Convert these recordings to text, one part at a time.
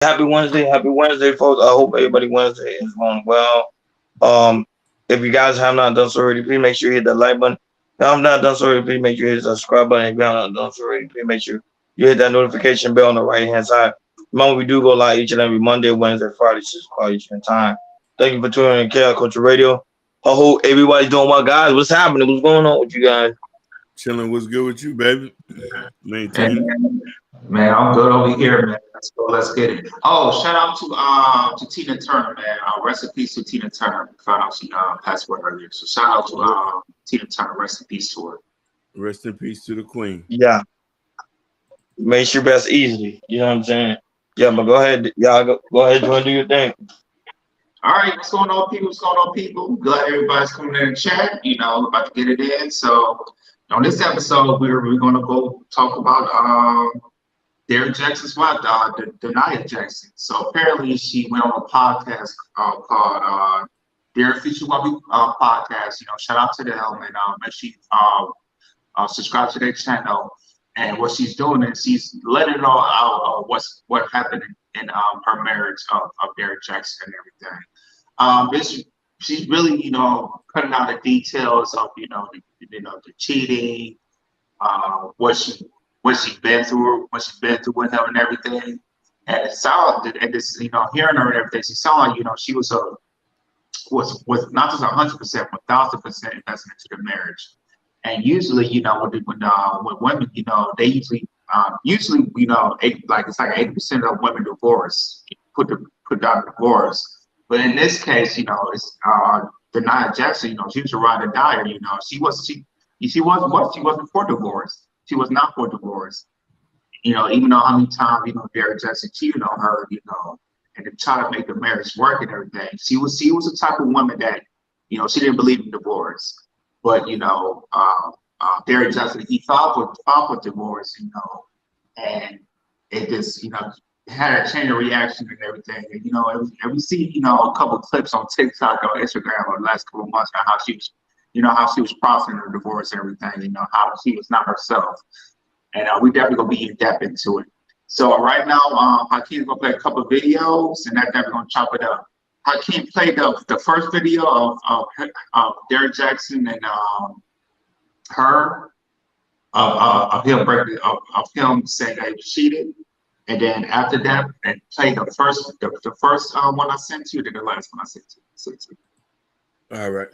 Happy Wednesday. Happy Wednesday, folks. I hope everybody Wednesday is going well. Um, if you guys have not done so already, please make sure you hit the like button. If you have not done so already, please make sure you hit the subscribe button. If you have not done so already, please make sure you hit that notification bell on the right hand side. Remember, we do go live each and every Monday, Wednesday, Friday, 6 o'clock Eastern time. Thank you for tuning in to Chaos Culture Radio. I hope everybody's doing well, guys. What's happening? What's going on with you guys? Chilling. What's good with you, baby? Hey, Maintain. man, I'm good over here, man. Let's go. Let's get it. Oh, shout out to Tina Turner, man. Rest in peace to Tina Turner. Found out she passed away earlier. So shout out to Tina Turner. Rest in peace to her. Rest in peace to the queen. Yeah. Make your best easily. You know what I'm saying? Yeah, but go ahead. Y'all go ahead and do your thing. All right, what's going on, people? What's going on, people? Glad everybody's coming in the chat. You know, about to get it in. So on this episode, we're going to go talk about Derrick Jackson's wife, Denia Jackson. So apparently, she went on a podcast called Derrick Future Wifey podcast. You know, shout out to them and make sure you subscribe to their channel. And what she's doing is she's letting it all out what happened in her marriage of Derrick Jackson and everything. She's really, you know, cutting out the details of, the cheating, what she's been through with him and everything. And it sounded, and this, you know, hearing her and everything, she sounded like, you know, she was not just 100%, 1,000% invested into the marriage. And usually, you know, with women, you know, they usually, you know, it's like 80% of women divorce, put down divorce. But in this case, you know, it's Denia Jackson. You know, she was a ride or die. You know, she wasn't for divorce. She was not for divorce. You know, even though how many times, you know, Derrick Jackson cheated on her, you know, and to try to make the marriage work and everything. She was the type of woman that, you know, she didn't believe in divorce. But, you know, Derrick Jackson, he filed for divorce, you know, and it just, you know, had a chain of reaction and everything. And, you know, and we see, you know, a couple of clips on TikTok or Instagram over the last couple of months on how she was processing her divorce and everything, you know, how she was not herself. And we definitely going to be in depth into it. So right now, Hakeem's going to play a couple of videos and that's definitely going to chop it up. Hakeem played the first video of Derrick Jackson and her of him saying that he was cheated, and then after that, and played the first one I sent you, then the last one I sent you. All right.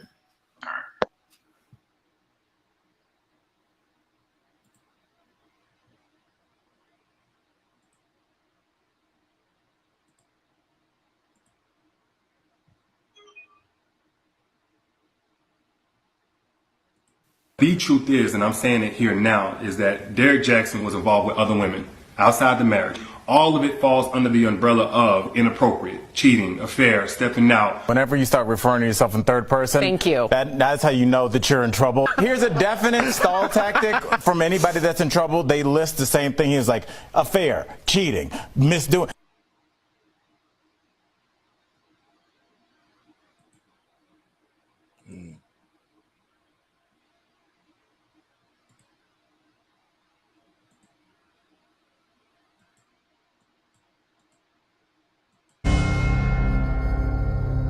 The truth is, and I'm saying it here now, is that Derrick Jackson was involved with other women outside the marriage. All of it falls under the umbrella of inappropriate, cheating, affair, stepping out. Whenever you start referring to yourself in third person, thank you. That's how you know that you're in trouble. Here's a definite stall tactic from anybody that's in trouble. They list the same thing. He's like affair, cheating, misdoing.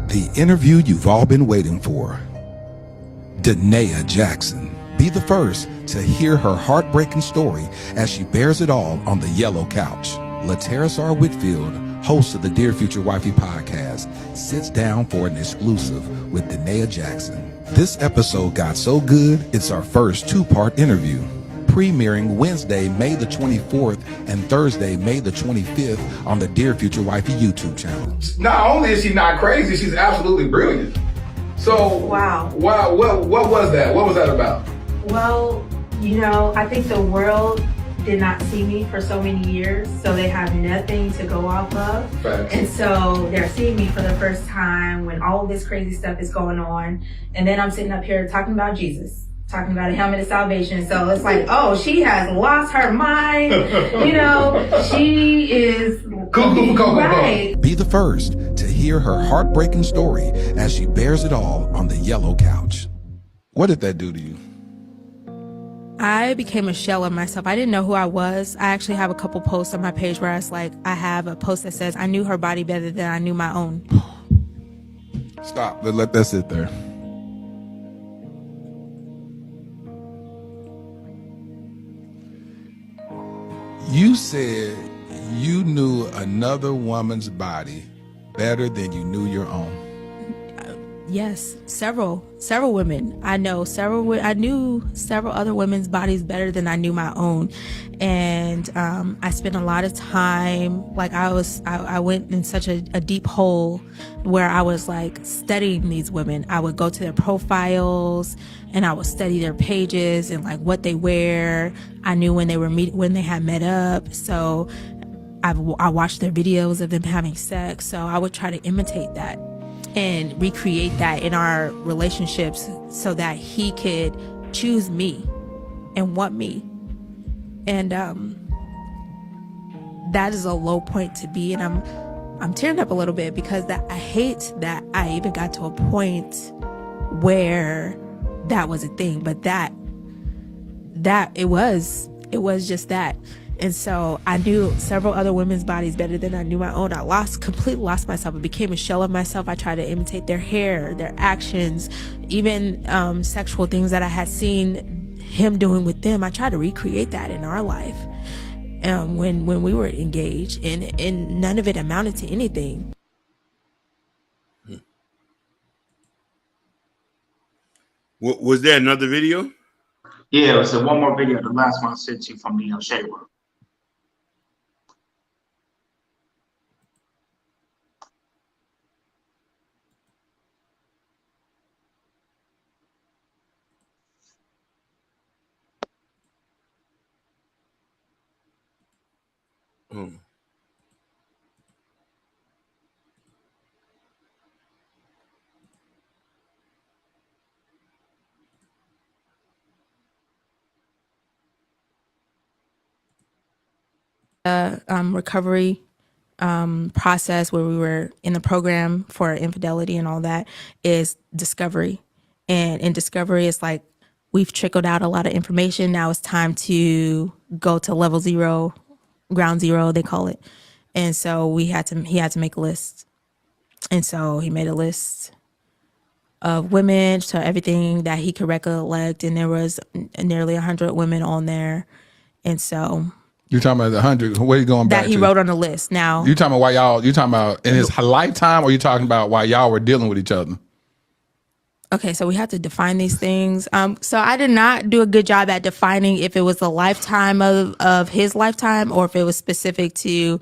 The interview you've all been waiting for. Denia Jackson. Be the first to hear her heartbreaking story as she bears it all on the yellow couch. LaTerrace R. Whitfield, host of the Dear Future Wifey podcast, sits down for an exclusive with Denia Jackson. This episode got so good, it's our first two-part interview, premiering Wednesday, May the 24th and Thursday, May the 25th on the Dear Future Wifey YouTube channel. Not only is she not crazy, she's absolutely brilliant. So, wow. What was that? What was that about? Well, you know, I think the world did not see me for so many years, so they have nothing to go off of. Facts. And so they're seeing me for the first time when all this crazy stuff is going on. And then I'm sitting up here talking about Jesus, talking about a helmet of salvation. So it's like, oh, she has lost her mind. You know, she is right. Be the first to hear her heartbreaking story as she bears it all on the yellow couch. What did that do to you? I became a shell of myself. I didn't know who I was. I actually have a couple posts on my page where it's like, I have a post that says, I knew her body better than I knew my own. Stop. Let that sit there. You said you knew another woman's body better than you knew your own. Yes, several women. I knew several other women's bodies better than I knew my own. And I spent a lot of time, like I went in such a deep hole where I was like studying these women. I would go to their profiles and I would study their pages and like what they wear. I knew when they had met up. So I watched their videos of them having sex. So I would try to imitate that and recreate that in our relationships so that he could choose me and want me. And that is a low point to be. And I'm tearing up a little bit because I hate that I even got to a point where that was a thing, but that it was just that. And so I knew several other women's bodies better than I knew my own. I completely lost myself. I became a shell of myself. I tried to imitate their hair, their actions, even sexual things that I had seen him doing with them. I tried to recreate that in our life when we were engaged, and none of it amounted to anything. Was there another video? Yeah, it was one more video. The last one I sent you from the shade room. Recovery process where we were in the program for infidelity and all that is discovery. And in discovery, it's like we've trickled out a lot of information. Now it's time to go to level 0, ground zero, they call it. And so he had to make a list. And so he made a list of women, so everything that he could recollect. And there was nearly 100 women on there. And so You're talking about the 100. Where are you going back that he to? wrote on the list. Now You talking about you talking about in his lifetime, or you talking about while y'all were dealing with each other? okay, so we have to define these things. So I did not do a good job at defining if it was the lifetime of his lifetime or if it was specific to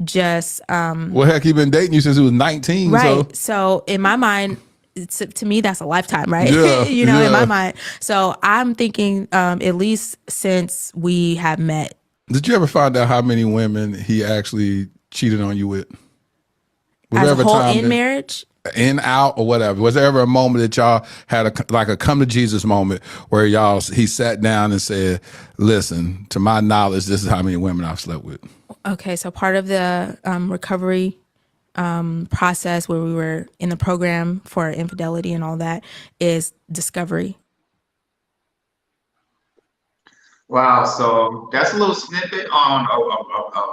just Well, heck, he been dating you since he was 19. right. So in my mind, to me that's a lifetime, right? Yeah, in my mind. So I'm thinking at least since we have met. Did you ever find out how many women he actually cheated on you with? Was As there a ever whole time in marriage? in, out, or whatever? Was there ever a moment that y'all had a come to Jesus moment where he sat down and said, listen, to my knowledge, this is how many women I've slept with? Okay, so part of the recovery process where we were in the program for infidelity and all that is discovery. Wow, so that's a little snippet on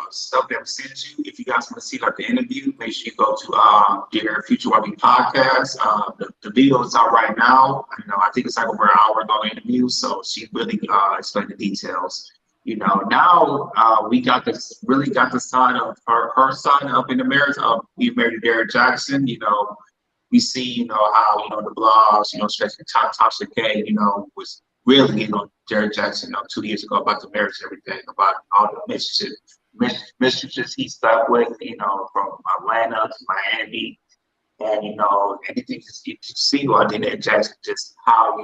stuff that was sent to you. If you guys want to see like the interview, make sure you go to their Future Working podcast. The video is out right now. I think it's like over an hour long interview, so she really explained the details. Now we really got the side of her side up in the marriage of being married to Derrick Jackson. We see how the blogs, especially Tasha K, was really Derrick Jackson 2 years ago about the marriage and everything, about all the mistresses he slept with, from Atlanta to Miami, and anything you could see about Derrick Jackson, just how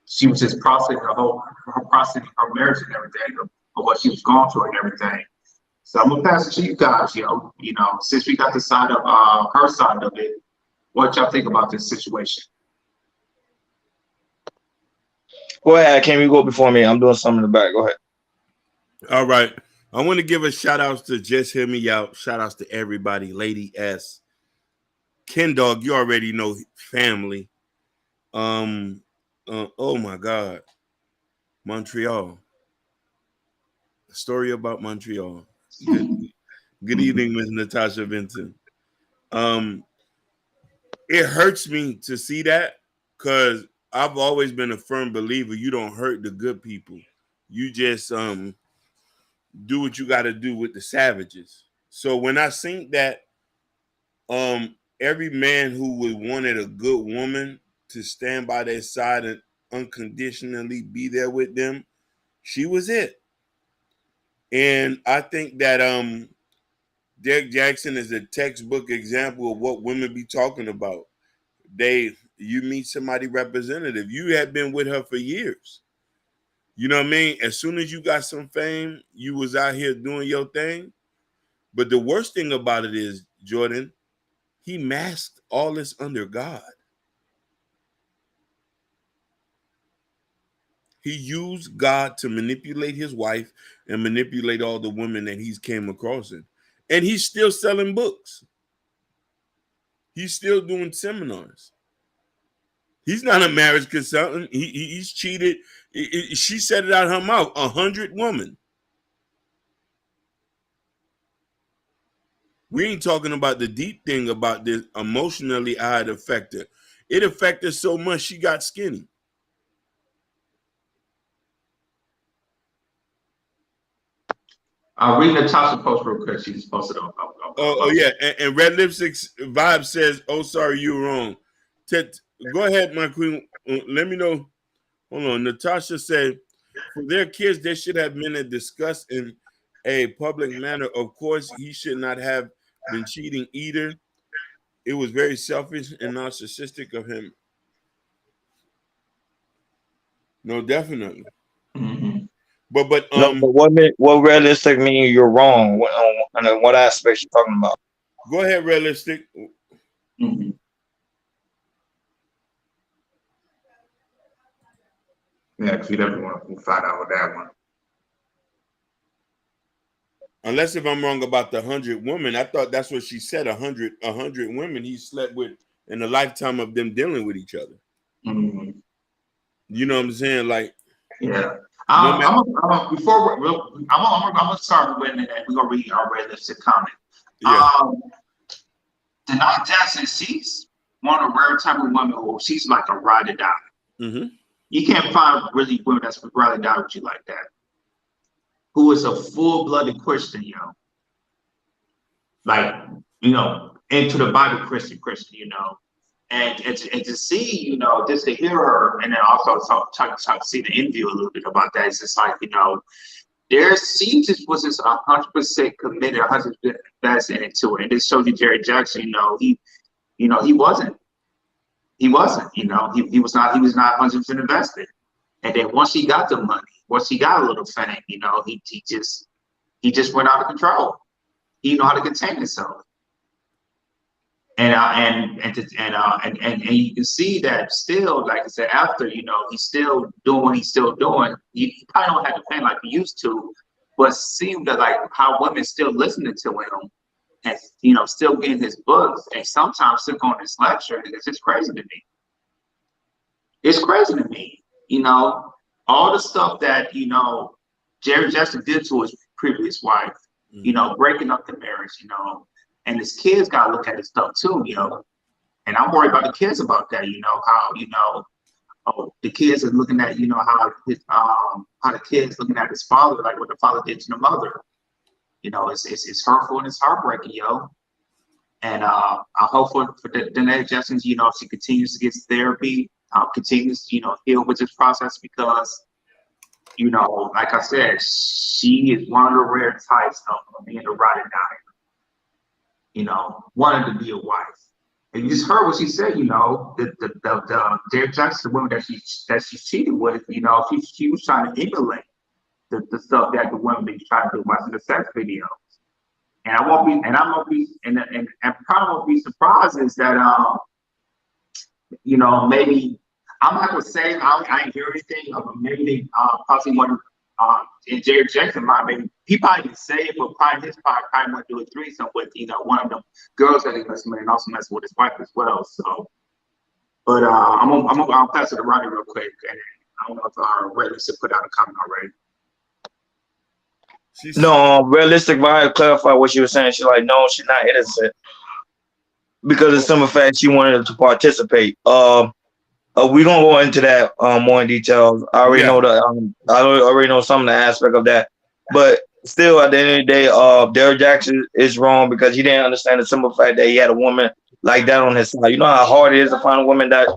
she was just processing her marriage and everything, of what she was going through and everything. So I'm gonna pass it to you guys. Since we got the side of her side of it, what y'all think about this situation? Go ahead. Can you go before me? I'm doing something in the back. Go ahead. All right. I want to give a shout outs to Just Hear Me Out. Shout outs to everybody. Lady S. Ken Dog, you already know family. Oh my God. Montreal. A story about Montreal. Good evening, Ms. Natasha Vincent. It hurts me to see that because I've always been a firm believer you don't hurt the good people. You just do what you got to do with the savages. So when I think that every man who would wanted a good woman to stand by their side and unconditionally be there with them, she was it. And I think that Derrick Jackson is a textbook example of what women be talking about. You meet somebody representative. You had been with her for years. You know what I mean? As soon as you got some fame, you was out here doing your thing. But the worst thing about it is, Jordan, he masked all this under God. He used God to manipulate his wife and manipulate all the women that he's came across in. And he's still selling books. He's still doing seminars. He's not a marriage consultant. He's cheated. She said it out of her mouth, 100 women. We ain't talking about the deep thing about this emotionally how it affected her. It affected so much she got skinny. I'll read Natasha post real quick. She just posted on. Yeah, and Red Lipstick Vibe says, "Oh, sorry, you were wrong." Go ahead, my queen. Let me know. Hold on. Natasha said, "For their kids, they should have been discussed in a public manner. Of course, he should not have been cheating either. It was very selfish and narcissistic of him." No, definitely. Mm-hmm. But No, but what realistic mean you're wrong? And what aspects you're talking about? Go ahead, Realistic. Mm-hmm. Yeah, because we definitely want to find out with that one. Unless if I'm wrong about the 100 women, I thought that's what she said. 100 women he slept with in a lifetime of them dealing with each other. Mm-hmm. You know what I'm saying? Like, yeah. No I'm gonna start with it, and we're gonna read our realistic comment. Yeah. Denai Jackson, she's one of the rare type of women who she's like a ride or die. Mm-hmm. You can't find really women that's ride or die with you like that. Who is a full-blooded Christian, like into the Bible Christian, and to see, just to hear her, and then also talk to see the interview a little bit about that. It's just like, she just was just 100% committed, 100% invested into it. And this shows you Derrick Jackson, he wasn't. He wasn't, he was not 100% invested. And then once he got the money, once he got a little fame, he just went out of control. He know how to contain himself. And you can see that still, like I said, after, he's still doing what he's still doing. He probably don't have the fame like he used to, but seemed that like how women still listening to him and, still getting his books and sometimes still going to his lecture. It's just crazy to me. It's crazy to me, all the stuff that, Derrick Jackson did to his previous wife, breaking up the marriage, and his kids got to look at his stuff too, and I'm worried about the kids about that, how, the kids are looking at, how the kids looking at his father, like what the father did to the mother. It's hurtful and it's heartbreaking, And I hope for Denai Jackson, she continues to get therapy, continues to, heal with this process because, like I said, she is one of the rare types of being a ride or die, wanting to be a wife. And you just heard what she said, the Derrick Jackson, the woman that she cheated with, she was trying to emulate the stuff that the women be trying to do watching the sex videos. And I probably won't be surprised is that maybe I'm not gonna say I ain't hear anything, but maybe possibly one in Derrick Jackson mind, maybe he probably didn't say it, but probably want to do a threesome with one of them girls that he messing with and also messing with his wife as well. So, but I'll pass it to Ronnie real quick, and I don't know if our Redness put out a comment already. No, realistic vibe clarify what she was saying. She's like, no, she's not innocent because of some fact she wanted to participate. We gonna go into that more in details. I already know I already know some of the aspect of that, but still, at the end of the day, Derrick Jackson is wrong because he didn't understand the simple fact that he had a woman like that on his side. You know how hard it is to find a woman that's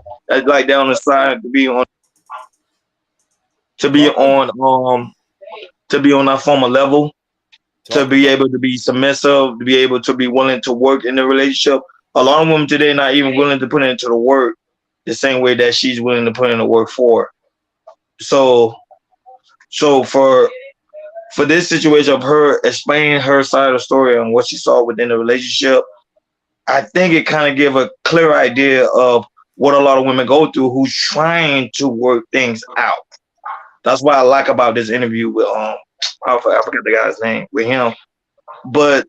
like that on his side to be on that former level, to be able to be submissive, to be able to be willing to work in the relationship. A lot of women today not even willing to put into the work the same way that she's willing to put in the work for. So for this situation of her explaining her side of the story and what she saw within the relationship, I think it kind of gave a clear idea of what a lot of women go through who's trying to work things out. That's what I like about this interview with I forgot the guy's name with him, but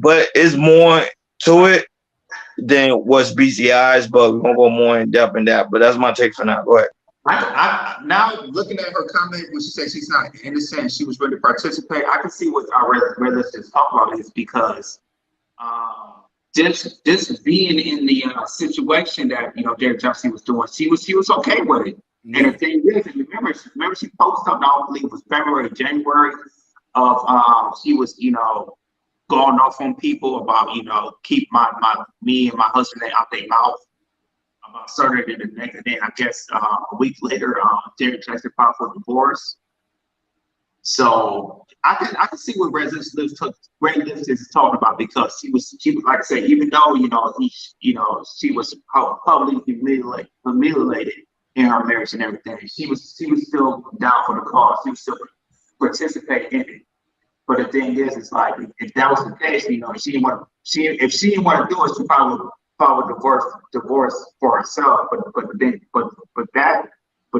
it's more to it than what's BCI's. But we're gonna go more in depth in that. But that's my take for now. Go ahead. I now looking at her comment when she said she's not innocent, she was ready to participate. I can see what our residents just talk about is because just being in the situation that Derrick Jackson was doing, she was okay with it. And the thing is, and remember she posted something, I believe it was February, January of she was going off on people about keep me and my husband out their mouth about certain the next day. I guess a week later, Derrick Jackson filed for divorce. So I can see what residents is talking about because she was like I said, even though she was publicly humiliated in her marriage and everything, she was still down for the cause. She was still participating in it. But the thing is, it's like if that was the case, if she didn't want to do it, she probably would file a divorce for herself. But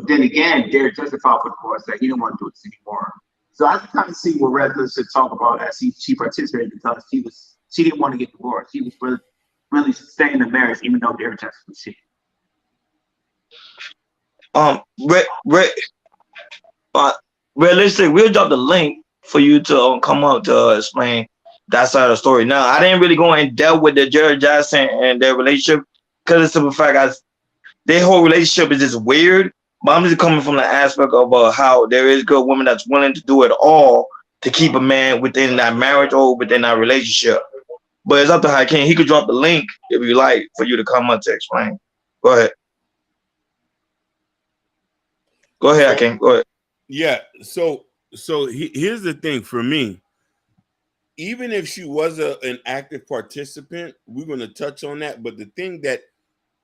then again, Derrick Jackson filed for divorce that he didn't want to do this anymore. So I can kind of see what Redlands should talk about as she participated because she didn't want to get divorced. She was really staying in the marriage even though Derrick Jackson was cheating. Realistic, we'll drop the link for you to come up to explain that side of the story. Now, I didn't really go in depth with the Derrick Jackson and their relationship because it's the fact their whole relationship is just weird. But I'm just coming from the aspect of how there is good women that's willing to do it all to keep a man within that marriage or within that relationship. But it's up to Hakeem. He could drop the link if you like for you to come up to explain. Go ahead. Go ahead, Hakeem. Go ahead. Yeah. So here's the thing for me. Even if she was an active participant, we're going to touch on that. But the thing that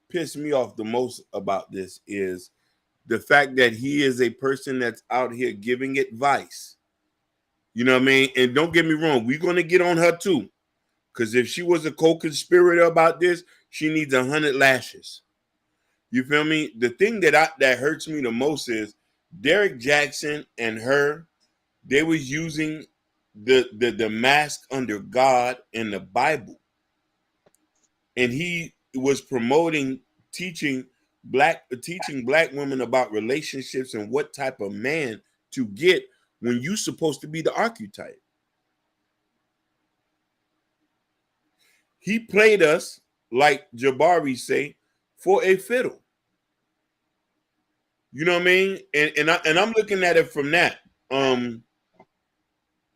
pissed me off the most about this is the fact that he is a person that's out here giving advice. You know what I mean? And don't get me wrong, we're going to get on her too. Because if she was a co-conspirator about this, she needs 100 lashes. You feel me? The thing that hurts me the most is Derrick Jackson and her, they was using the mask under God in the Bible. And he was promoting, teaching black women about relationships and what type of man to get when you're supposed to be the archetype. He played us, like Jabari say, for a fiddle. You know what I mean? And I'm looking at it from that.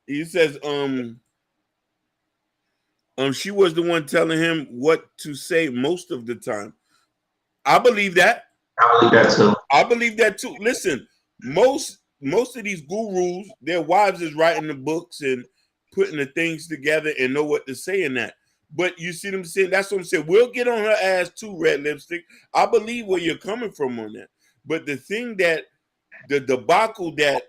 He says, she was the one telling him what to say most of the time. I believe that. I believe that too. Listen, most of these gurus, their wives is writing the books and putting the things together and know what to say in that. But you see them saying, that's what I'm saying. We'll get on her ass too, Red Lipstick. I believe where you're coming from on that. But the thing that the debacle that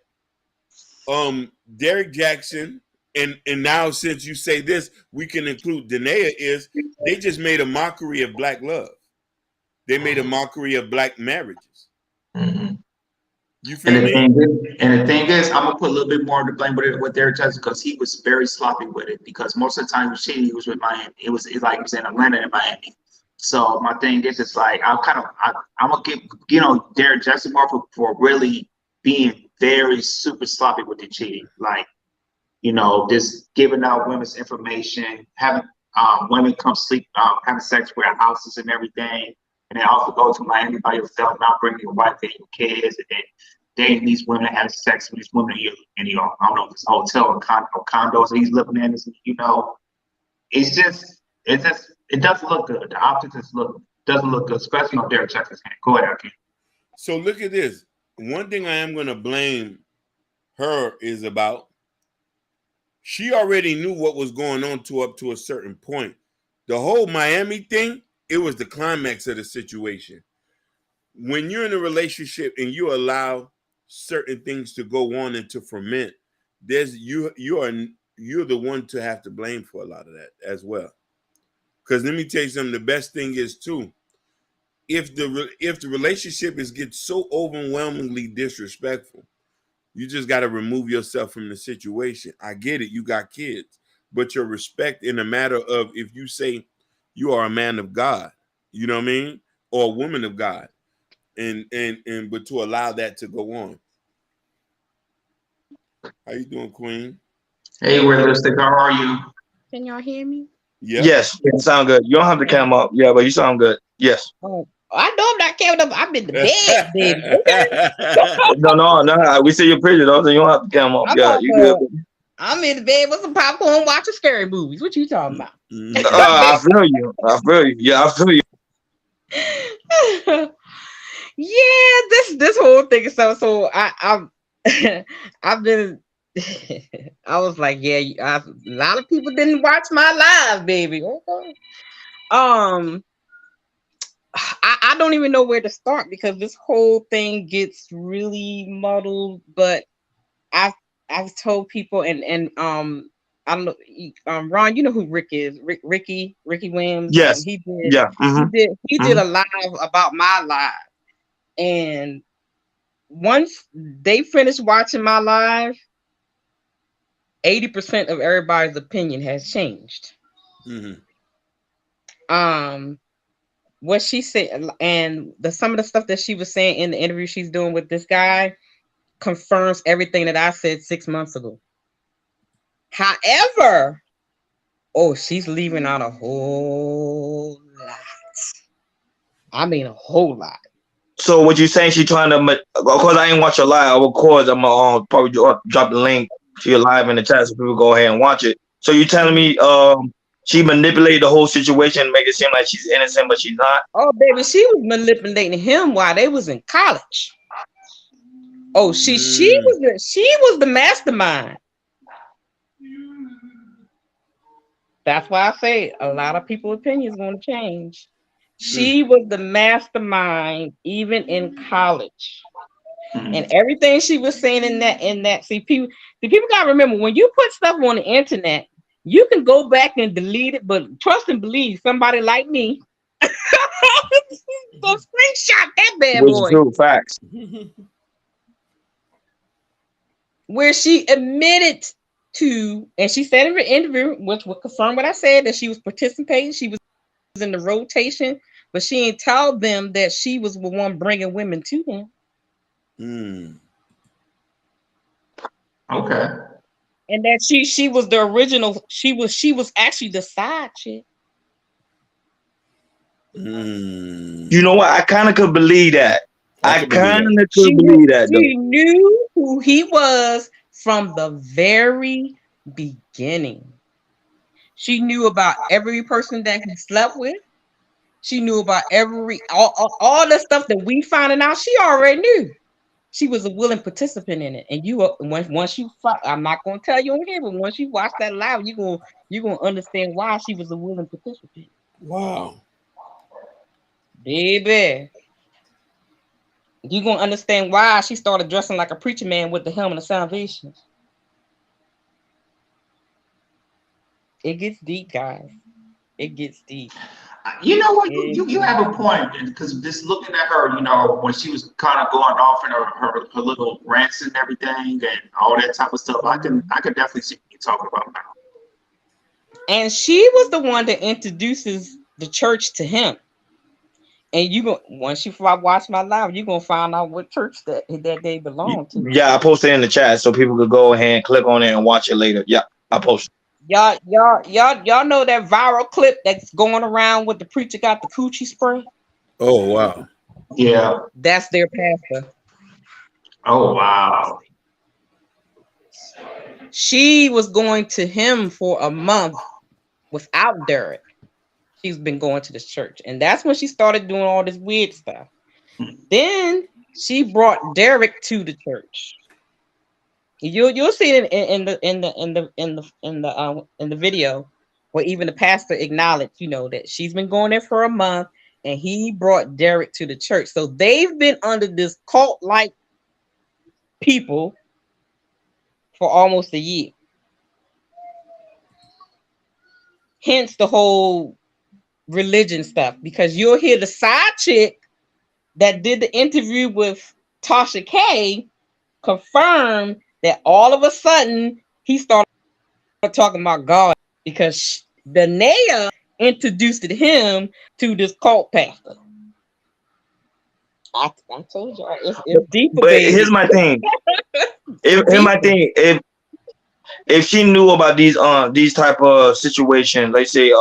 Derrick Jackson and now since you say this, we can include Danae is they just made a mockery of black love. They made a mockery of black marriages. Mm-hmm. You feel me? And the thing is, I'm gonna put a little bit more of the blame with Derrick Jackson because he was very sloppy with it. Because most of the time he was with Miami. It was like he was in Atlanta and Miami. So my thing is, it's like I'm gonna give Derrick Jackson more for really being very super sloppy with the cheating, like just giving out women's information, having women come sleep, having sex with our houses and everything, and then also go to Miami by yourself, not bringing your wife and your kids, and then dating these women, having sex with these women, and I don't know if it's a hotel or condos that he's living in. It doesn't look good. The optics doesn't look good, especially on Derrick Jackson's hand. Go ahead, Akeem. So look at this. One thing I am going to blame her is about, she already knew what was going on up to a certain point. The whole Miami thing, it was the climax of the situation. When you're in a relationship and you allow certain things to go on and to ferment, you're the one to have to blame for a lot of that as well. Because let me tell you something, the best thing is too, if the relationship gets so overwhelmingly disrespectful, you just got to remove yourself from the situation. I get it, you got kids, but your respect in a matter of, if you say you are a man of God, you know what I mean, or a woman of God, and but to allow that to go on. How you doing, Queen? Hey, Realistic, how are you? Can y'all hear me? Yep. Yes, you sound good. You don't have the cam up. Yeah, but you sound good. Yes. Oh, I know I'm not camming up. I'm in the bed, baby. Okay. No. We see your picture though, so you don't have the cam up. Yeah, you good. I'm in the bed with some popcorn watching scary movies. What you talking about? I feel you. Yeah, I feel you. Yeah, this whole thing is so I've been I was like, yeah, a lot of people didn't watch my live, baby. Okay. I don't even know where to start because this whole thing gets really muddled. But I've told people and I don't know, Ron, you know who Rick is? Ricky Williams. Yes. He did. Yeah. He did a live about my live, and once they finished watching my live, 80% of everybody's opinion has changed. Mm-hmm. What she said and some of the stuff that she was saying in the interview she's doing with this guy confirms everything that I said 6 months ago. However, she's leaving out a whole lot. I mean, a whole lot. So what you saying? She trying to? Of course, I ain't watch your live. Of course, I'm gonna probably drop the link to your live in the chat so people go ahead and watch it. So you telling me she manipulated the whole situation, make it seem like she's innocent, but she's not? Oh, baby, she was manipulating him while they was in college. Oh, she was the mastermind. That's why I say a lot of people's opinions going to change. She was the mastermind even in college. And everything she was saying in that people gotta remember, when you put stuff on the internet, you can go back and delete it, but trust and believe somebody like me go screenshot that bad boy. True facts. Where she admitted to, and she said in her interview, which would confirm what I said, that she was participating, she was in the rotation, but she ain't told them that she was the one bringing women to them. Okay. And that she was the original. She was actually the side chick. You know what? I kind of could believe that. I kind of could believe that. She knew who he was from the very beginning. She knew about every person that he slept with. She knew about all the stuff that we finding out. She already knew. She was a willing participant in it. And once you, I'm not going to tell you on here, but once you watch that live, you're gonna understand why she was a willing participant. Wow, baby, you're gonna understand why she started dressing like a preacher man with the helmet of salvation. It gets deep, guys. It gets deep. You know what? You have a point, because just looking at her, when she was kind of going off in her little rants and everything and all that type of stuff, I could definitely see what you're talking about now. And she was the one that introduces the church to him. And you go once you watch my live, you're gonna find out what church that they belong to. Yeah, I posted it in the chat so people could go ahead and click on it and watch it later. Yeah, I posted. Y'all know that viral clip that's going around with the preacher got the coochie spray? Oh wow. Yeah. That's their pastor. Oh wow. She was going to him for a month without Derrick. She's been going to this church, and that's when she started doing all this weird stuff. Then she brought Derrick to the church. You'll see it in the video where even the pastor acknowledged, that she's been going there for a month, and he brought Derrick to the church. So they've been under this cult-like people for almost a year. Hence the whole religion stuff, because you'll hear the side chick that did the interview with Tasha K confirm that all of a sudden he started talking about God because Danae introduced him to this cult pastor. I told you it's deeper. But baby. here's my thing. Here's my thing. If she knew about these type of situations, let's say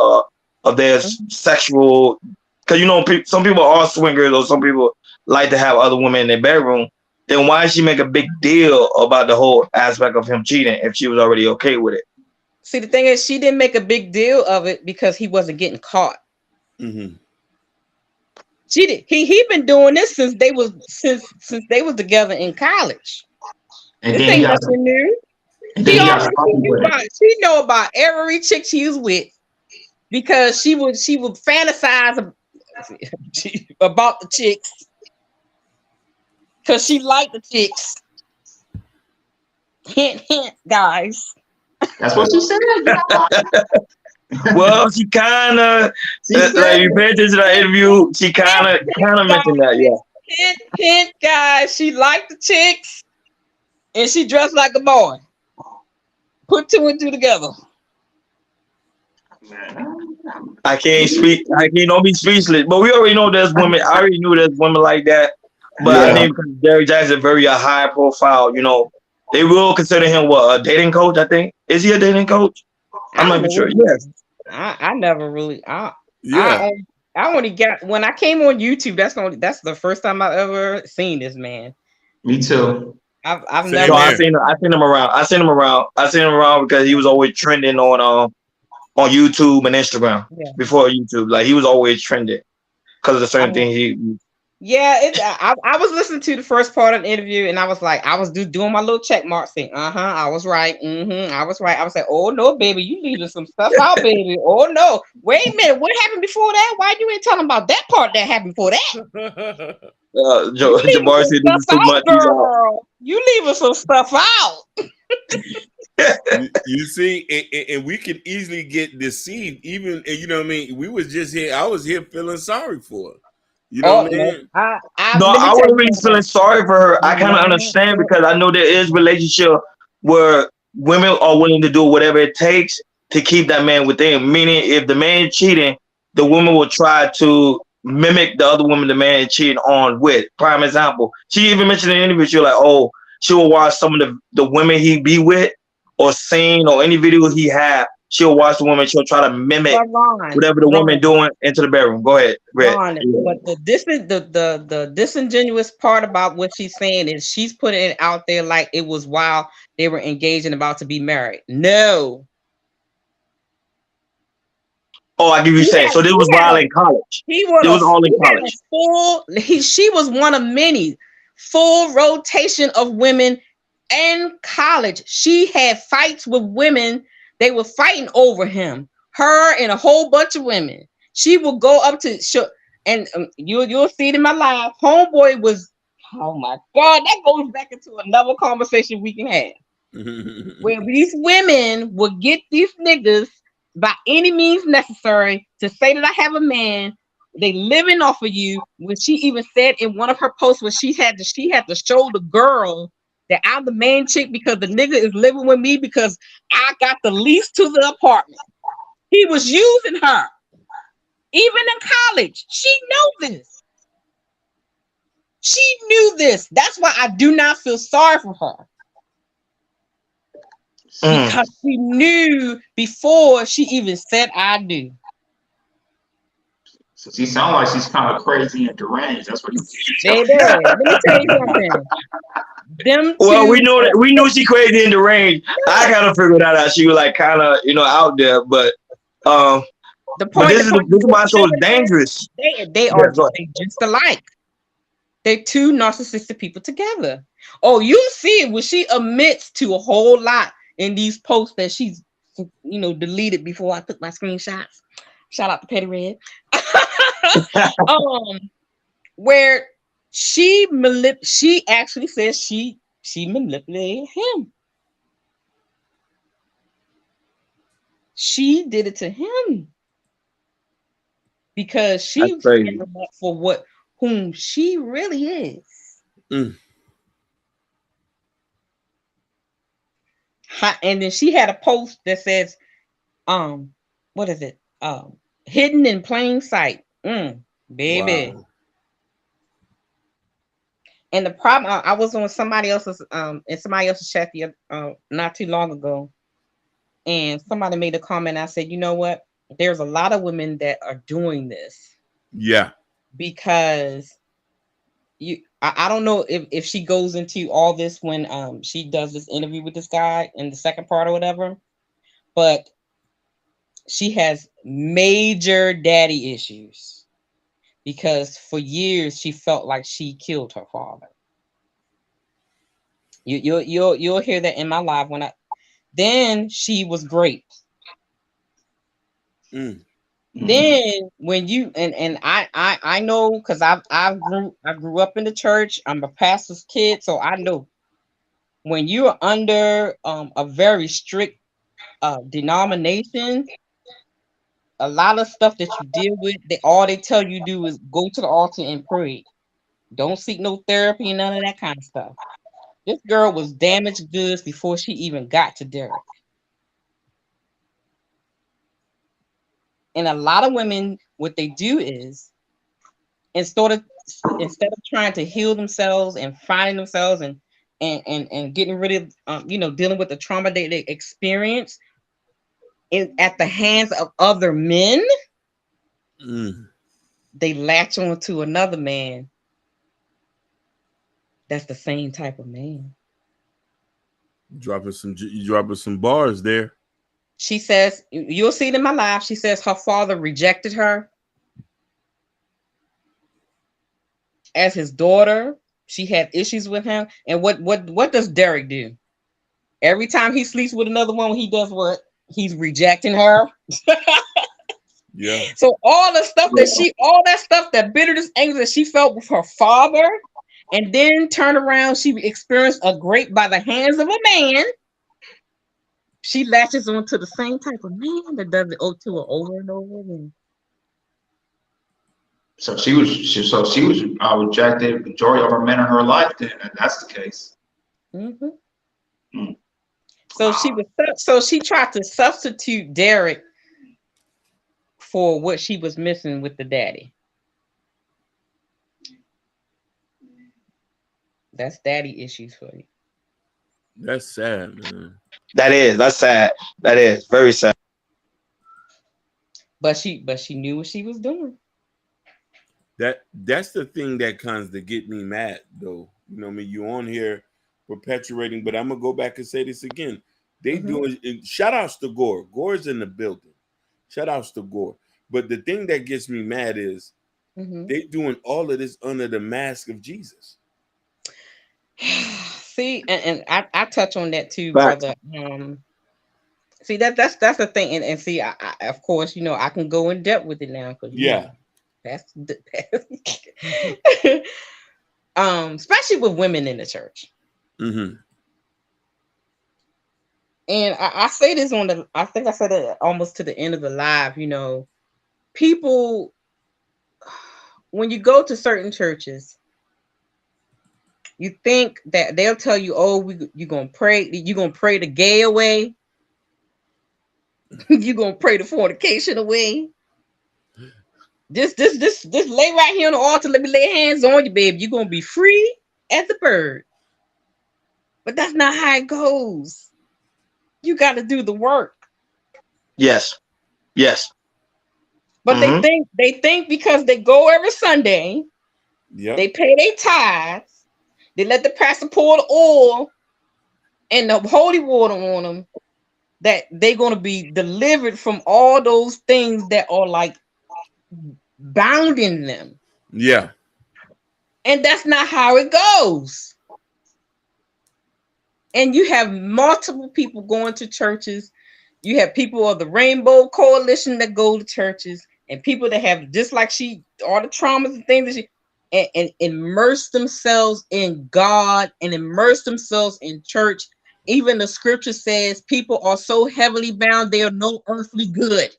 of their sexual, because some people are swingers or some people like to have other women in their bedroom, then why did she make a big deal about the whole aspect of him cheating if she was already okay with it? See, the thing is, she didn't make a big deal of it because he wasn't getting caught. Mm-hmm. She did. He been doing this since they was together in college. And this then ain't nothing new. She know about every chick she was with because she would fantasize about the chicks because she liked the chicks. Hint, hint, guys. That's what she said. Well, she kind of, like, you pay attention to that interview, she kind of mentioned that, yeah. Hint, hint, guys. She liked the chicks, and she dressed like a boy. Put two and two together. I can't speak. Don't be speechless. But we already know there's women. I already knew there's women like that. But I think Derrick Jackson is very high profile. They will consider him a dating coach. I think is he a dating coach? I'm not even sure. Yes. I never really. I only got when I came on YouTube. That's the first time I've ever seen this man. Me too. I've So never. I seen him around. I seen him around because he was always trending on YouTube and Instagram before YouTube. Like he was always trending because of the certain thing he. Yeah, I was listening to the first part of the interview and I was like, I was doing my little check mark saying, I was right. I was right. I was like, oh no, baby, you leaving some stuff out, baby. Oh no, wait a minute, what happened before that? Why you ain't telling about that part that happened before that? Jabari said this is too much. Girl, you leaving some stuff out. You see, and we can easily get deceived. Even, you know what I mean? We was just here. I was here feeling sorry for her. You know what I mean? I wasn't really feeling sorry for her. I kind of understand because I know there is relationship where women are willing to do whatever it takes to keep that man within. Meaning, if the man cheating, the woman will try to mimic the other woman the man cheating on with. Prime example. She even mentioned in the interview, she was like, oh, she will watch some of the women he be with or seen or any video he have. She'll watch the woman. She'll try to mimic whatever the woman doing into the bedroom. Go ahead, Ron, but the disingenuous part about what she's saying is she's putting it out there like it was while they were engaged and about to be married. No. Oh, I give you saying. So this was while in college. It was all in college. She was one of many full rotation of women in college. She had fights with women. They were fighting over him, her and a whole bunch of women. She would go up to and you'll see it in my live. Homeboy was, oh my God, that goes back into another conversation we can have. Where these women would get these niggas by any means necessary to say that I have a man. They living off of you. When she even said in one of her posts where she had to show the girl that I'm the main chick because the nigga is living with me because I got the lease to the apartment. He was using her. Even in college. She knows this. She knew this. That's why I do not feel sorry for her. Because she knew before she even said I do. So she sounds like she's kind of crazy and deranged. That's what you Baby, let me tell you something. Them Well, we two. know that we knew she crazy in the range. I kind of figured out that she was like kind of out there, but The but point, this is why it's so dangerous. they are they just alike. They're two narcissistic people together. Oh, you see it when she admits to a whole lot in these posts that she's deleted before I took my screenshots. Shout out to Petty Red. Where she actually says she manipulated him. She did it to him because she stands up for whom she really is. And then she had a post that says, what is it? Hidden in plain sight. Baby. Wow. And the problem, I was on somebody else's chat not too long ago, and somebody made a comment. I said, you know what? There's a lot of women that are doing this. Yeah. Because I don't know if she goes into all this when she does this interview with this guy in the second part or whatever, but she has major daddy issues because for years she felt like she killed her father. You'll hear that in my live then she was great. Then when you and I know because I grew up in the church. I'm a pastor's kid, so I know when you're under a very strict denomination, a lot of stuff that you deal with, all they tell you do is go to the altar and pray. Don't seek no therapy and none of that kind of stuff. This girl was damaged goods before she even got to Derrick. And a lot of women, what they do is, instead of trying to heal themselves and finding themselves and getting rid of, dealing with the trauma they experience at the hands of other men, they latch on to another man that's the same type of man. You dropping some bars there. She says, you'll see it in my life. She says her father rejected her as his daughter. She had issues with him. And what does Derrick do? Every time he sleeps with another woman, he does what? He's rejecting her. Yeah. So all the stuff that bitterness, anger that she felt with her father, and then turn around, she experienced a rape by the hands of a man. She latches onto the same type of man that does it to her over and over again. So she was rejected majority of her men in her life. Then, and that's the case. So she tried to substitute Derrick for what she was missing with the daddy. That's daddy issues for you. That's sad, man. That's sad. That is very sad. But she knew what she was doing. That's the thing that comes to get me mad, though. You know what I mean? You on here perpetuating, but I'm gonna go back and say this again. They doing shout outs to Gore. Gore's in the building. Shout outs to Gore. But the thing that gets me mad is they doing all of this under the mask of Jesus. See, and I touch on that too, brother. See that's the thing, and see, I of course, I can go in depth with it now because that's especially with women in the church. And I say this I think I said it almost to the end of the live. People, when you go to certain churches, you think that they'll tell you, "Oh, you're gonna pray. You're gonna pray the gay away. You're gonna pray the fornication away." Just lay right here on the altar. Let me lay hands on you, baby. You're gonna be free as a bird. But that's not how it goes. You got to do the work. Yes. But they think because they go every Sunday, they pay their tithes, they let the pastor pour the oil and the holy water on them, that they're gonna be delivered from all those things that are like bounding them. Yeah. And that's not how it goes. And you have multiple people going to churches. You have people of the Rainbow Coalition that go to churches, and people that have, just like she, all the traumas and things that she, and immerse themselves in God and immerse themselves in church. Even the scripture says people are so heavily bound, they are no earthly good.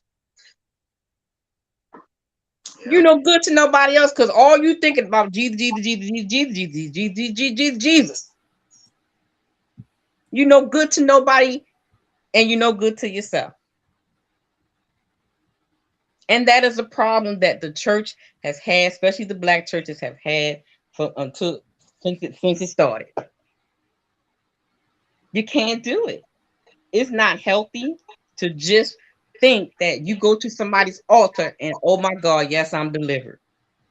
You're no good to nobody else because all you thinking about Jesus. You're no good to nobody, and you're no good to yourself. And that is a problem that the church has had, especially the black churches have had since it started. You can't do it. It's not healthy to just think that you go to somebody's altar and, oh my God, yes, I'm delivered.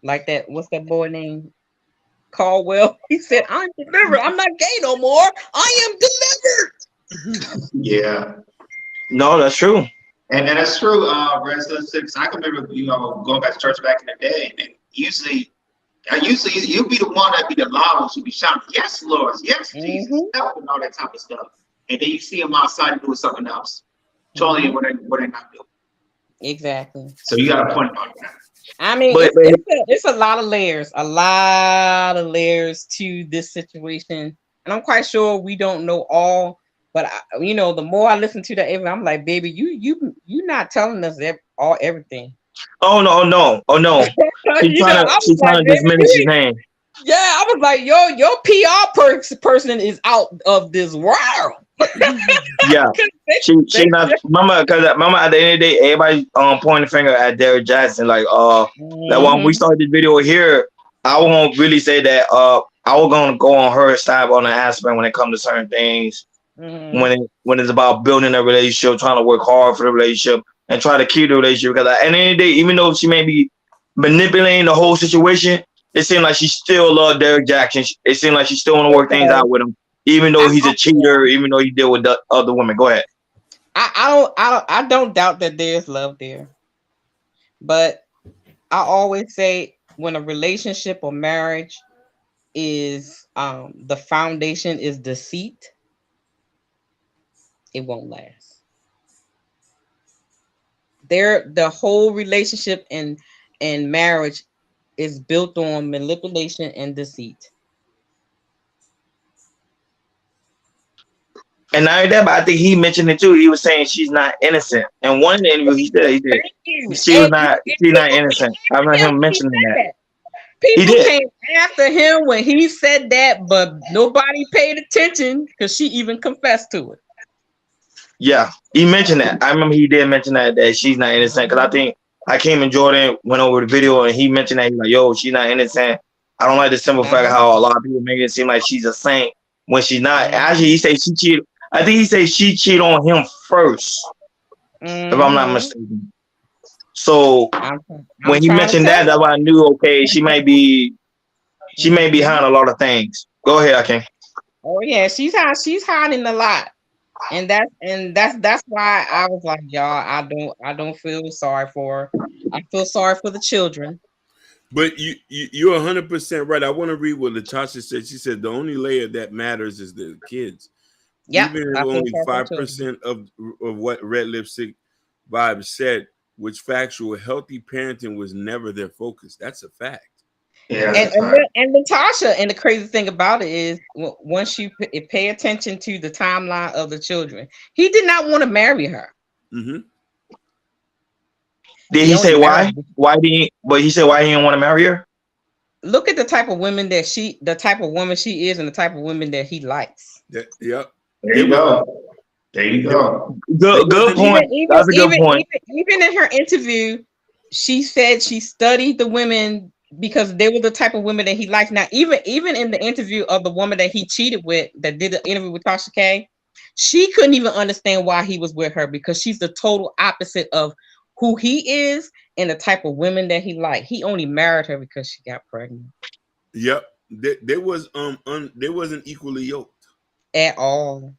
Like that, what's that boy name? Caldwell. He said, I'm delivered. I'm not gay no more. I am delivered. Yeah. No, that's true. And that's true, because I can remember, going back to church back in the day, and usually you'll be the one that be the loudest, you be shouting, yes, Lord, yes, Jesus, and all that type of stuff. And then you see them outside doing something else, totally what they're not doing. Exactly. So you got a point about that. I mean, it's a lot of layers to this situation, and I'm quite sure we don't know all. But the more I listen to that, I'm like, baby, you not telling us everything. Oh no. She's trying to diminish his name. Yeah, I was like, your PR person is out of this world. Yeah, she not mama, because mama, at the end of the day, everybody pointing the finger at Derrick Jackson. Like that when we started this video here, I won't really say that I was gonna go on her side on the aspect when it comes to certain things. When it's about building a relationship, trying to work hard for the relationship and try to keep the relationship, because at the end of the day, even though she may be manipulating the whole situation, it seemed like she still loved Derrick Jackson. It seemed like she still want to work things out with him, even though he's a cheater, even though he deal with the other women. Go ahead. I don't doubt that there's love there, but I always say when a relationship or marriage is the foundation is deceit, it won't last. The whole relationship and marriage is built on manipulation and deceit. And not only that, but I think he mentioned it too. He was saying she's not innocent. And one interview he said she's not innocent. I remember him mentioning that. People came after him when he said that, but nobody paid attention because she even confessed to it. Yeah, he mentioned that. I remember he did mention that she's not innocent, because I think Hakeem and Jordan went over the video and he mentioned that. He's like, yo, she's not innocent. I don't like the simple fact how a lot of people make it seem like she's a saint when she's not. Actually, he said she cheated. I think he said she cheated on him first, if I'm not mistaken. So when he mentioned that, that's why I knew, okay, she may be behind a lot of things. Go ahead, Hakeem. Oh yeah, she's hiding a lot. And that's why I was like, y'all, I don't feel sorry for her. I feel sorry for the children. But you're 100% right. I want to read what Latasha said. She said the only layer that matters is the kids. Yeah, even if only 5% of what Red Lipstick Vibe said, which factual healthy parenting was never their focus. That's a fact. Yeah, and Natasha, and the crazy thing about it is, once you pay attention to the timeline of the children, he did not want to marry her. Did he say why? Why did he? But he said why he didn't want to marry her. Look at the type of woman the type of woman she is, and the type of women that he likes. Yep. There you go. There you go. Good point. That's a good point. Even in her interview, she said she studied the women because they were the type of women that he liked. Now, even in the interview of the woman that he cheated with, that did the interview with Tasha K, she couldn't even understand why he was with her because she's the total opposite of who he is and the type of women that he liked. He only married her because she got pregnant. Yep. They wasn't equally yoked At all.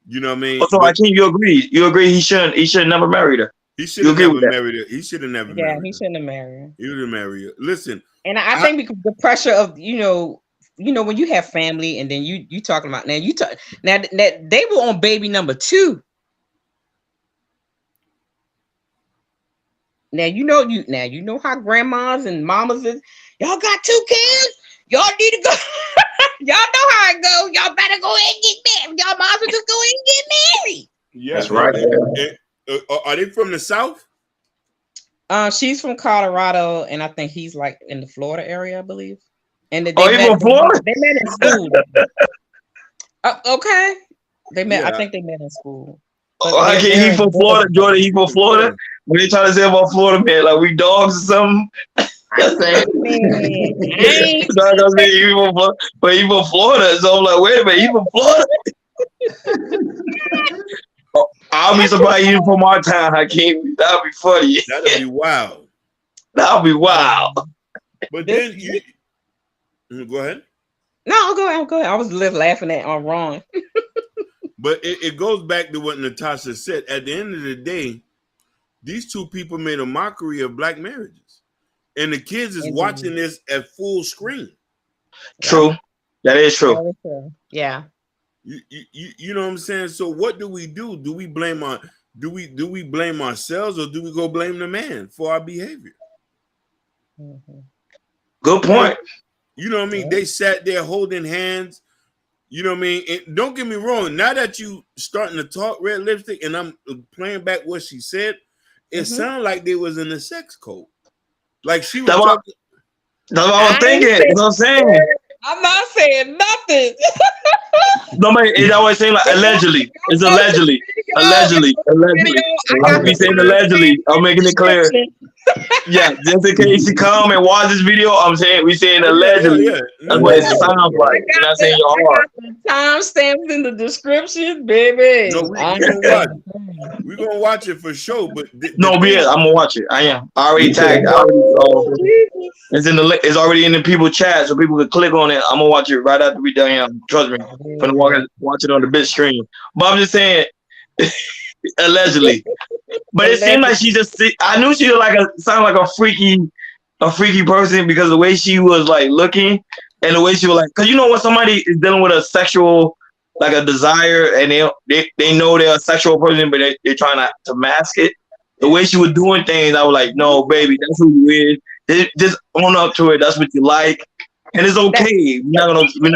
You know what I mean? So I think you agree. You agree he shouldn't never married her. He should You have agree never with that? married her. He should have never Yeah, married he her. shouldn't have married her. He would have married her. Listen, And I think because the pressure of when you have family and then you talking about now they were on baby number 2. Now you know how grandmas and mamas is. Y'all got 2 kids. Y'all need to go. Y'all know how it goes. Y'all better go ahead and get married. Y'all might as well just go ahead and get married. yeah, That's right. Are they from the South? She's from Colorado, and I think he's like in the Florida area, I believe. And they He from Florida? They met in school. Okay, they met. Yeah. I think they met in school. He from Florida, Jordan. He from Florida. When they try to say about Florida, man, like we dogs or something. I say, So I gonna say he from Florida, but he from Florida. So I'm like, wait a minute, he from Florida? I'll be surprised he's from our town, Hakeem. That'll be funny. That'll be wild. That'll be wild. But then you go ahead. No, go ahead. I was just laughing at Ron. But it goes back to what Natasha said. At the end of the day, these two people made a mockery of black marriages. And the kids is watching this at full screen. True. That is true. Yeah. You know what I'm saying? So what do we do? Do we blame ourselves or do we go blame the man for our behavior? Mm-hmm. Good point. You know what I mean? They sat there holding hands. You know what I mean? And don't get me wrong. Now that you starting to talk Red Lipstick and I'm playing back what she said, it sounded like they was in a sex code. Like she was talking. That's what I was thinking. You know what I'm saying? I'm not saying nothing. Nobody, it always seems like allegedly. It's allegedly. Allegedly. I'm be saying allegedly. I'm making it clear. Yeah, just in case you come and watch this video, I'm saying we saying allegedly. Yeah. That's what it sounds like. You're not saying your heart. Timestamps in the description, baby. No, we're gonna watch it for sure. But I'm gonna watch it. I am. I already tagged. It's already in the people chat, so people can click on it. I'm gonna watch it right after we done. Trust me. I'm gonna watch it on the big screen. But I'm just saying, allegedly. But it seemed like I knew she was sounded like a freaky person because the way she was like looking and the way she was like, because you know when somebody is dealing with a sexual, like a desire, and they know they're a sexual person, but they're trying to mask it. The way she was doing things, I was like, no, baby, that's who you is. Just own up to it. That's what you like, and it's okay. We're not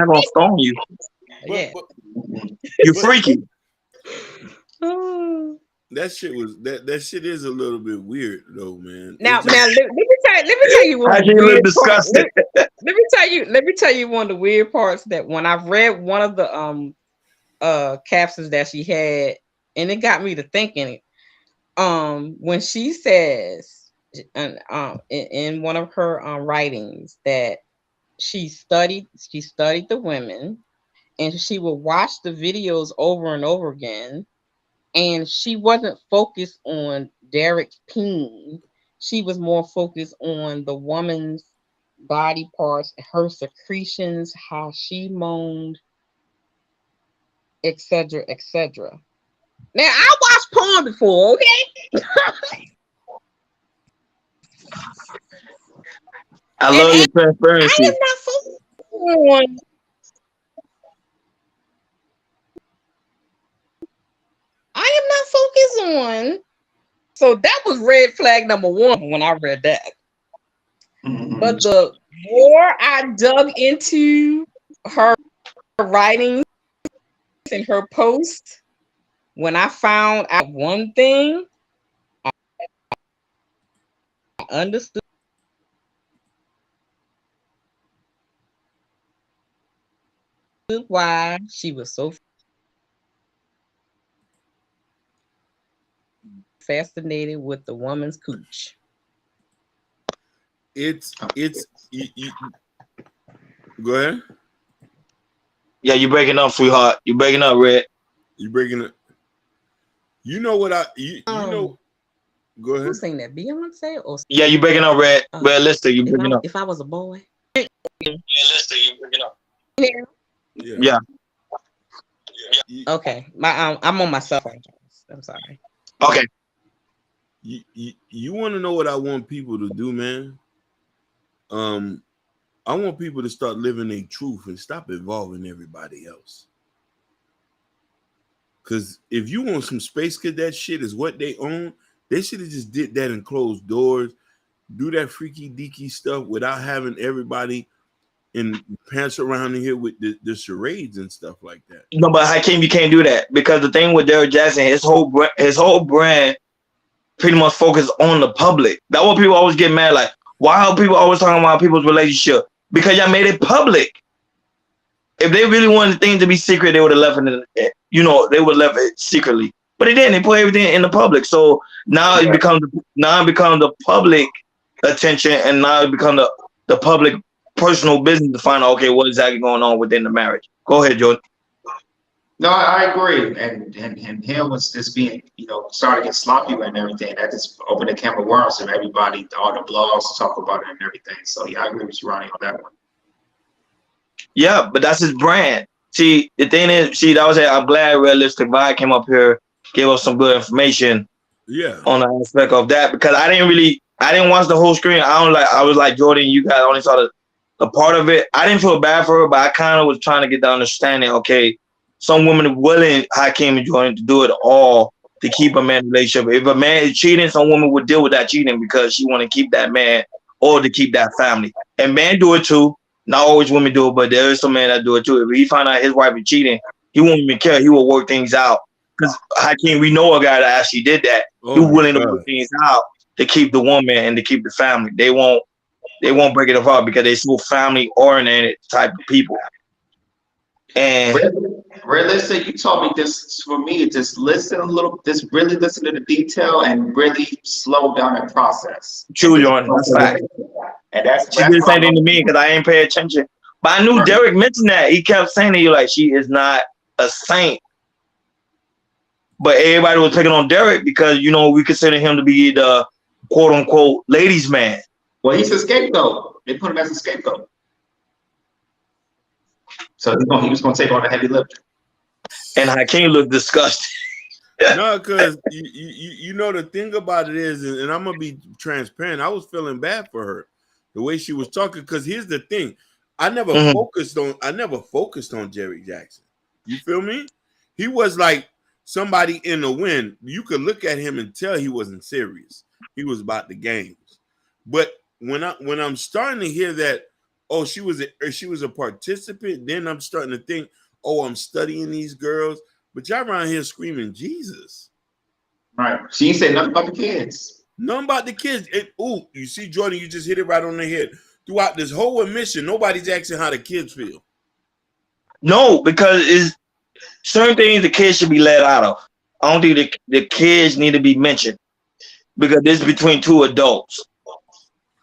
gonna stone you. Yeah. You're freaky. That shit is a little bit weird though, man. Now let me tell you one. Disgusting. Let me tell you one of the weird parts that when I've read one of the captions that she had, and it got me to thinking. When she says in one of her writings that she studied the women, and she would watch the videos over and over again. And she wasn't focused on Derrick's peen. She was more focused on the woman's body parts, her secretions, how she moaned, etc., etc. Now, I watched porn before, okay? I love your transparency. I am not focused on. I am not focused on. So that was red flag number 1 when I read that. But the more I dug into her writings and her posts, when I found out one thing, I understood why she was so fascinated with the woman's cooch. It's go ahead. Yeah, you breaking up, sweetheart. You breaking up, Red. You breaking it. You know what you know. Go ahead. Who sang that? Beyonce or? Yeah, you breaking up, Red. Red, listen, you breaking up. If I was a boy. Yeah, listen, you breaking up. Yeah. Okay, I'm on my cell phone. I'm sorry. Okay. You want to know what I want people to do, man? I want people to start living their truth and stop involving everybody else. Because if you want some space cadet shit is what they own, they should have just did that in closed doors, do that freaky deaky stuff without having everybody in pants around in here with the charades and stuff like that. No, but Hakeem, you can't do that because the thing with Derrick Jackson, his whole brand pretty much focused on the public. That's what people always get mad. Like, why are people always talking about people's relationship? Because y'all made it public. If they really wanted things to be secret, they would have left it. They would have left it secretly. But they didn't. They put everything in the public. So now it becomes the public attention, and now it becomes the public personal business to find out, okay, what is exactly going on within the marriage. Go ahead, Jordan. No, I agree. And him was just being, started to get sloppy and everything. That just opened the can of worms and everybody, all the blogs talk about it and everything. So yeah, I agree with you, Ronnie, on that one. Yeah, but that's his brand. See, the thing is, that was it. I'm glad Realistic Vibe came up here, gave us some good information. Yeah. On the aspect of that, because I didn't watch the whole screen. I was like Jordan, you guys only saw the part of it. I didn't feel bad for her, but I kind of was trying to get the understanding. Okay, some women are willing, Hakeem and Jordan, to do it all to keep a man in a relationship. If a man is cheating, some woman would deal with that cheating because she want to keep that man or to keep that family. And men do it too. Not always women do it, but there is some men that do it too. If he find out his wife is cheating, he won't even care. He will work things out. Because Hakeem, we know a guy that actually did that. He's willing to work things out to keep the woman and to keep the family. They won't break it apart because they're so family oriented type of people. And Realistic, you told me this for me, just listen a little, just really listen to the detail and really slow down the process. True, Jordan, that's fact. And she did the same thing to me because I ain't pay attention. But I knew Derrick mentioned that. He kept saying to you like she is not a saint. But everybody was picking on Derrick because we consider him to be the quote unquote ladies' man. Well, he's a scapegoat. They put him as a scapegoat. So he was going to take on the heavy lifting. And Hakeem looked disgusted. No, because the thing about it is, and I'm gonna be transparent. I was feeling bad for her, the way she was talking. Because here's the thing, I never focused on Derrick Jackson. You feel me? He was like somebody in the wind. You could look at him and tell he wasn't serious. He was about the games. But when I'm starting to hear that, oh, she was a participant, then I'm starting to think, oh, I'm studying these girls. But y'all around here screaming Jesus. Right. She ain't say nothing about the kids. Nothing about the kids. You see, Jordan, you just hit it right on the head. Throughout this whole admission, nobody's asking how the kids feel. No, because it's certain things the kids should be let out of. I don't think the kids need to be mentioned because this is between two adults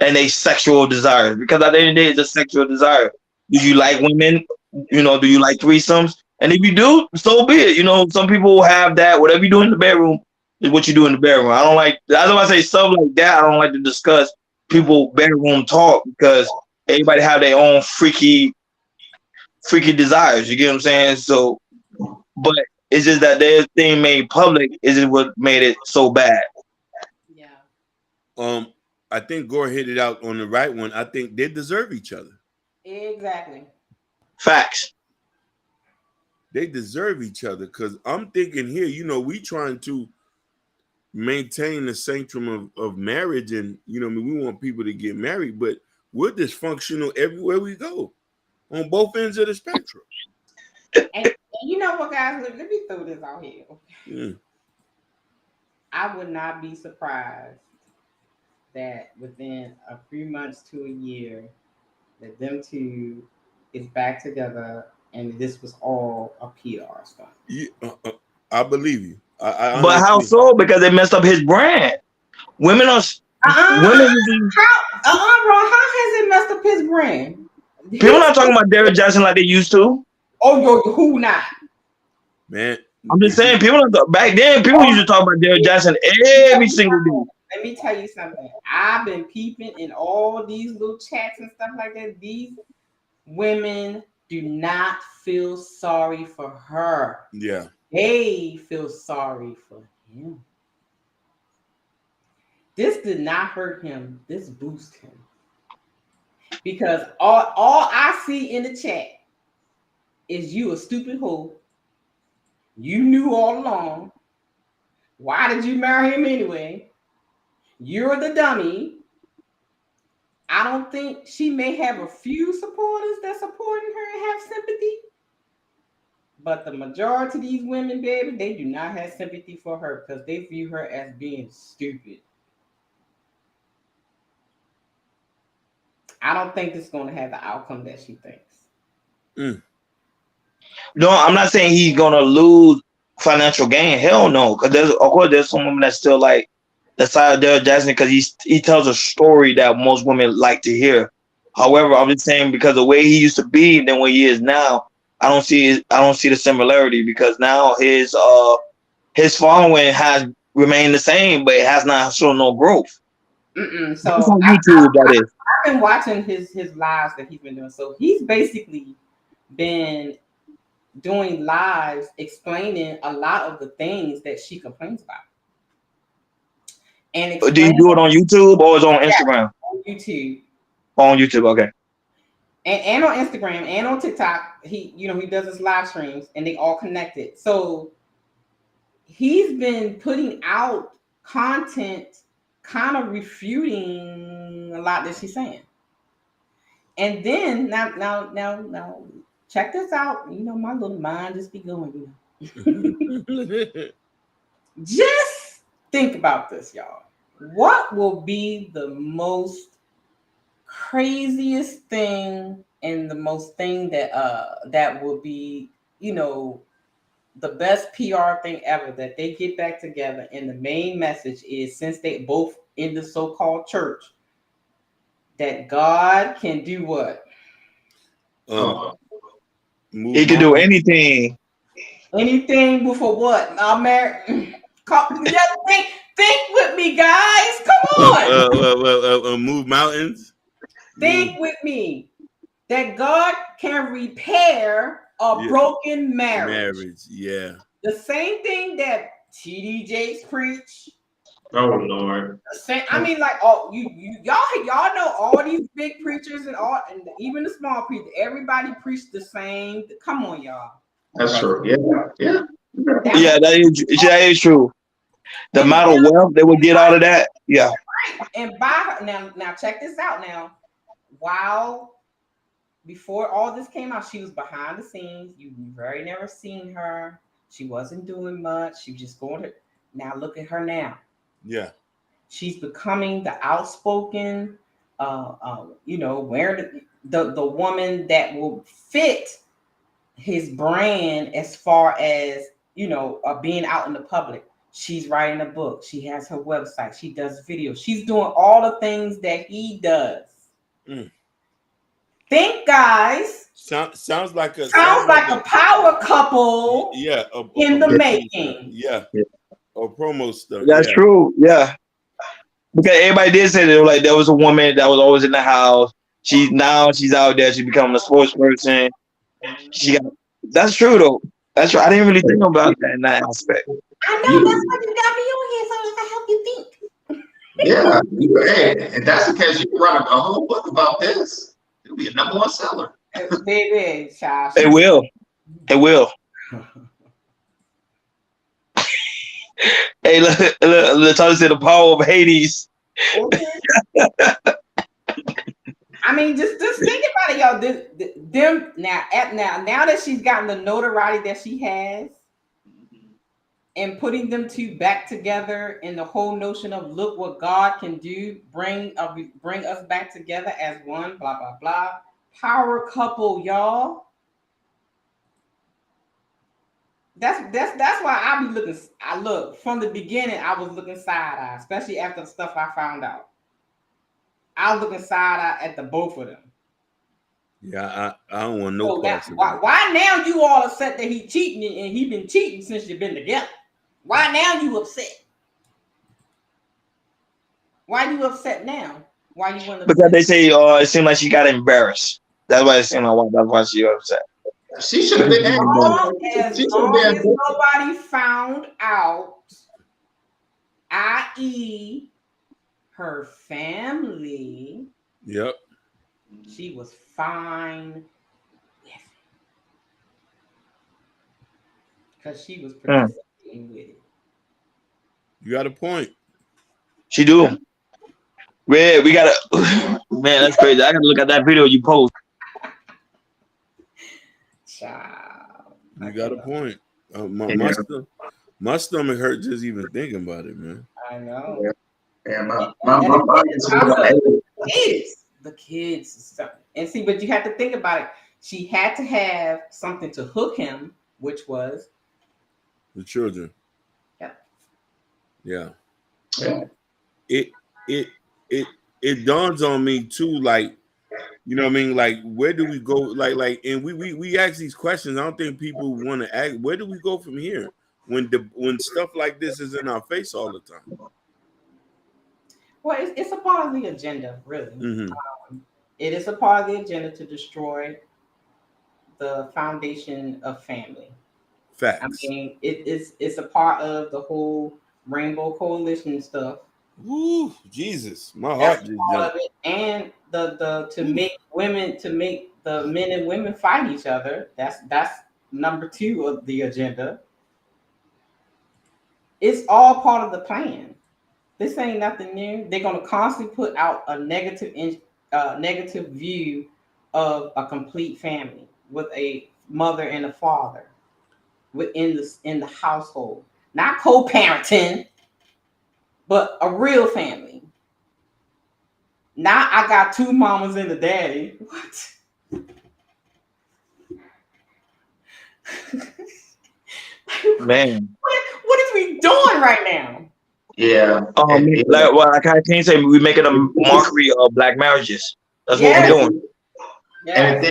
and they sexual desires. Because at the end of the day, it's a sexual desire. Do you like women? Do you like threesomes? And if you do, so be it. Some people will have that. Whatever you do in the bedroom is what you do in the bedroom. I don't like. That's why I say stuff like that. I don't like to discuss people bedroom talk because everybody have their own freaky desires. You get what I'm saying? So, but it's just that their thing made public is what made it so bad. Yeah. I think Gore hit it out on the right one. I think they deserve each other. Exactly. Facts. They deserve each other because I'm thinking here, we trying to maintain the sanctum of marriage, and we want people to get married, but we're dysfunctional everywhere we go on both ends of the spectrum. And you know what, guys? Let me throw this out here. Yeah. I would not be surprised that within a few months to a year that them two is back together and this was all a PR stuff. I believe you. I But how honestly, so? Because they messed up his brand. Women are women. Bro, how has it messed up his brand? People not talking about Derrick Jackson like they used to. Oh, yo, who not? man, I'm just if saying, you, people back then, people used to talk about Derrick Jackson every single day. Let me tell you something. I've been peeping in all these little chats and stuff like that. These women do not feel sorry for her. yeah, They feel sorry for him. This did not hurt him. This boosted him. Because all I see in the chat is you a stupid hoe. You knew all along. Why did you marry him anyway? You're the dummy. I don't think she may have a few supporters that supporting her and have sympathy. But the majority of these women, baby, they do not have sympathy for her because they view her as being stupid. I don't think it's going to have the outcome that she thinks. No, I'm not saying he's gonna lose financial gain. Hell no, because of course there's some women that still like the side of Derrick Jackson because he tells a story that most women like to hear. However, I'm just saying because the way he used to be than what he is now, I don't see the similarity because now his following has remained the same, but it has not shown no growth. So that's on YouTube, that is. I've been watching his lives that he's been doing. So he's basically been doing lives explaining a lot of the things that she complains about. And Do you do it on YouTube or is it on Instagram? On YouTube. On YouTube, okay. And on Instagram and on TikTok, he does his live streams and they all connected. So he's been putting out content kind of refuting a lot that she's saying. And then now check this out. You know, my little mind just be going, Just think about this, y'all. What will be the most craziest thing and the most thing that will be, the best PR thing ever that they get back together and the main message is since they both in the so-called church that God can do what? He can do anything. Anything before what? Think with me, guys. Come on. Move mountains. Think with me that God can repair a broken marriage. Yeah. The same thing that TD Jakes preach. Oh Lord. I mean, like, y'all know all these big preachers and even the small preachers. Everybody preached the same. Come on, y'all. That's true. Yeah. Yeah, that is true. The amount of wealth they would get out of that. Yeah. And now check this out now. While before all this came out, she was behind the scenes. You very never seen her. She wasn't doing much. She was just going to. Now look at her now. Yeah. She's becoming the outspoken, wearing the woman that will fit his brand as far as being out in the public. She's writing a book. She has her website. She does videos. She's doing all the things that he does. Think, guys. Sounds like a power couple. Yeah, in the making. Yeah, or promo stuff. That's true. Yeah, because everybody did say that like there was a woman that was always in the house. She's out there. She's becoming a spokesperson. That's true though. That's true. I didn't really think about that in that aspect. I know that's what you got me on here, so I help you think. Yeah, hey, and that's because you can run a whole book about this. It'll be a #1 seller. Baby, child. It will. Hey, let's talk to the power of Hades. Okay. I mean, just think about it, y'all. Now that she's gotten the notoriety that she has, and putting them two back together, in the whole notion of look what God can do, bring us back together as one. Blah blah blah. Power couple, y'all. That's why I be looking. I look from the beginning. I was looking side eye, especially after the stuff I found out. I was looking side eye at the both of them. Yeah, I don't want no parts of why, that. why now you all upset that he cheating and he been cheating since you've been together? Why now you upset? Why you upset now? Why you want to? Because they say, it seemed like she got embarrassed. That's why it seemed like that's why she upset. She should have been As long as nobody found out, i.e., her family. Yep. She was fine because she was participating with it. You got a point. She do. We gotta, man, that's crazy. I gotta look at that video you post. Child. You got a point. My stomach hurt just even thinking about it, man. I know. Yeah, my body is the kids. And see, but you have to think about it. She had to have something to hook him, which was the children. Yeah. It dawns on me too, like, you know what I mean? Like, where do we go? Like, and we ask these questions. I don't think people want to ask, where do we go from here when stuff like this is in our face all the time? Well, it's a part of the agenda, really. Mm-hmm. It is a part of the agenda to destroy the foundation of family. Facts. I mean, it's a part of the whole Rainbow Coalition stuff. Ooh, Jesus, my heart just jumped. And to make the men and women fight each other. That's number 2 of the agenda. It's all part of the plan. This ain't nothing new. They're gonna constantly put out a negative view of a complete family with a mother and a father in the household, not co-parenting, but a real family. Now I got 2 mamas and a daddy. What? Man, what is we doing right now? Yeah. Like I can't say we making a mockery of black marriages. That's what we're doing. And the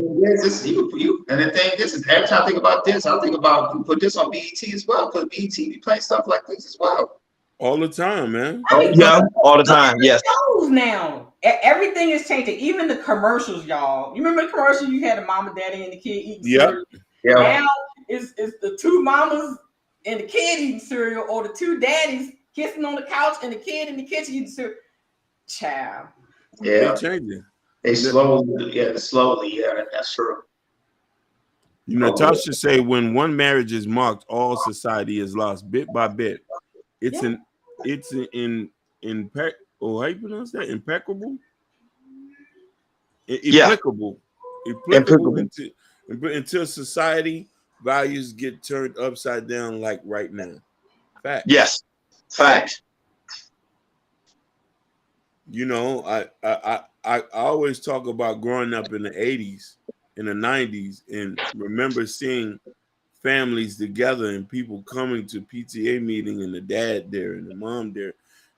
thing is, every time I think about this, I think about put this on BET as well, because BET be playing stuff like this as well. All the time, man. Yeah, all the time. Yes. Now everything is changing. Even the commercials, y'all. You remember the commercial? You had a mama, daddy, and the kid eating cereal. Yeah. Now it's the 2 mamas and the kid eating cereal, or the 2 daddies kissing on the couch and the kid in the kitchen eating cereal. Child. Yeah. They're changing. They slowly. Yeah, that's true. You know, Natasha say when one marriage is marked, all society is lost bit by bit. It's how you pronounce that? Impeccable? Applicable. Applicable until society values get turned upside down like right now. Fact. Yes. Fact. You know, I always talk about growing up in the 80s, in the 90s, and remember seeing families together and people coming to PTA meeting and the dad there and the mom there.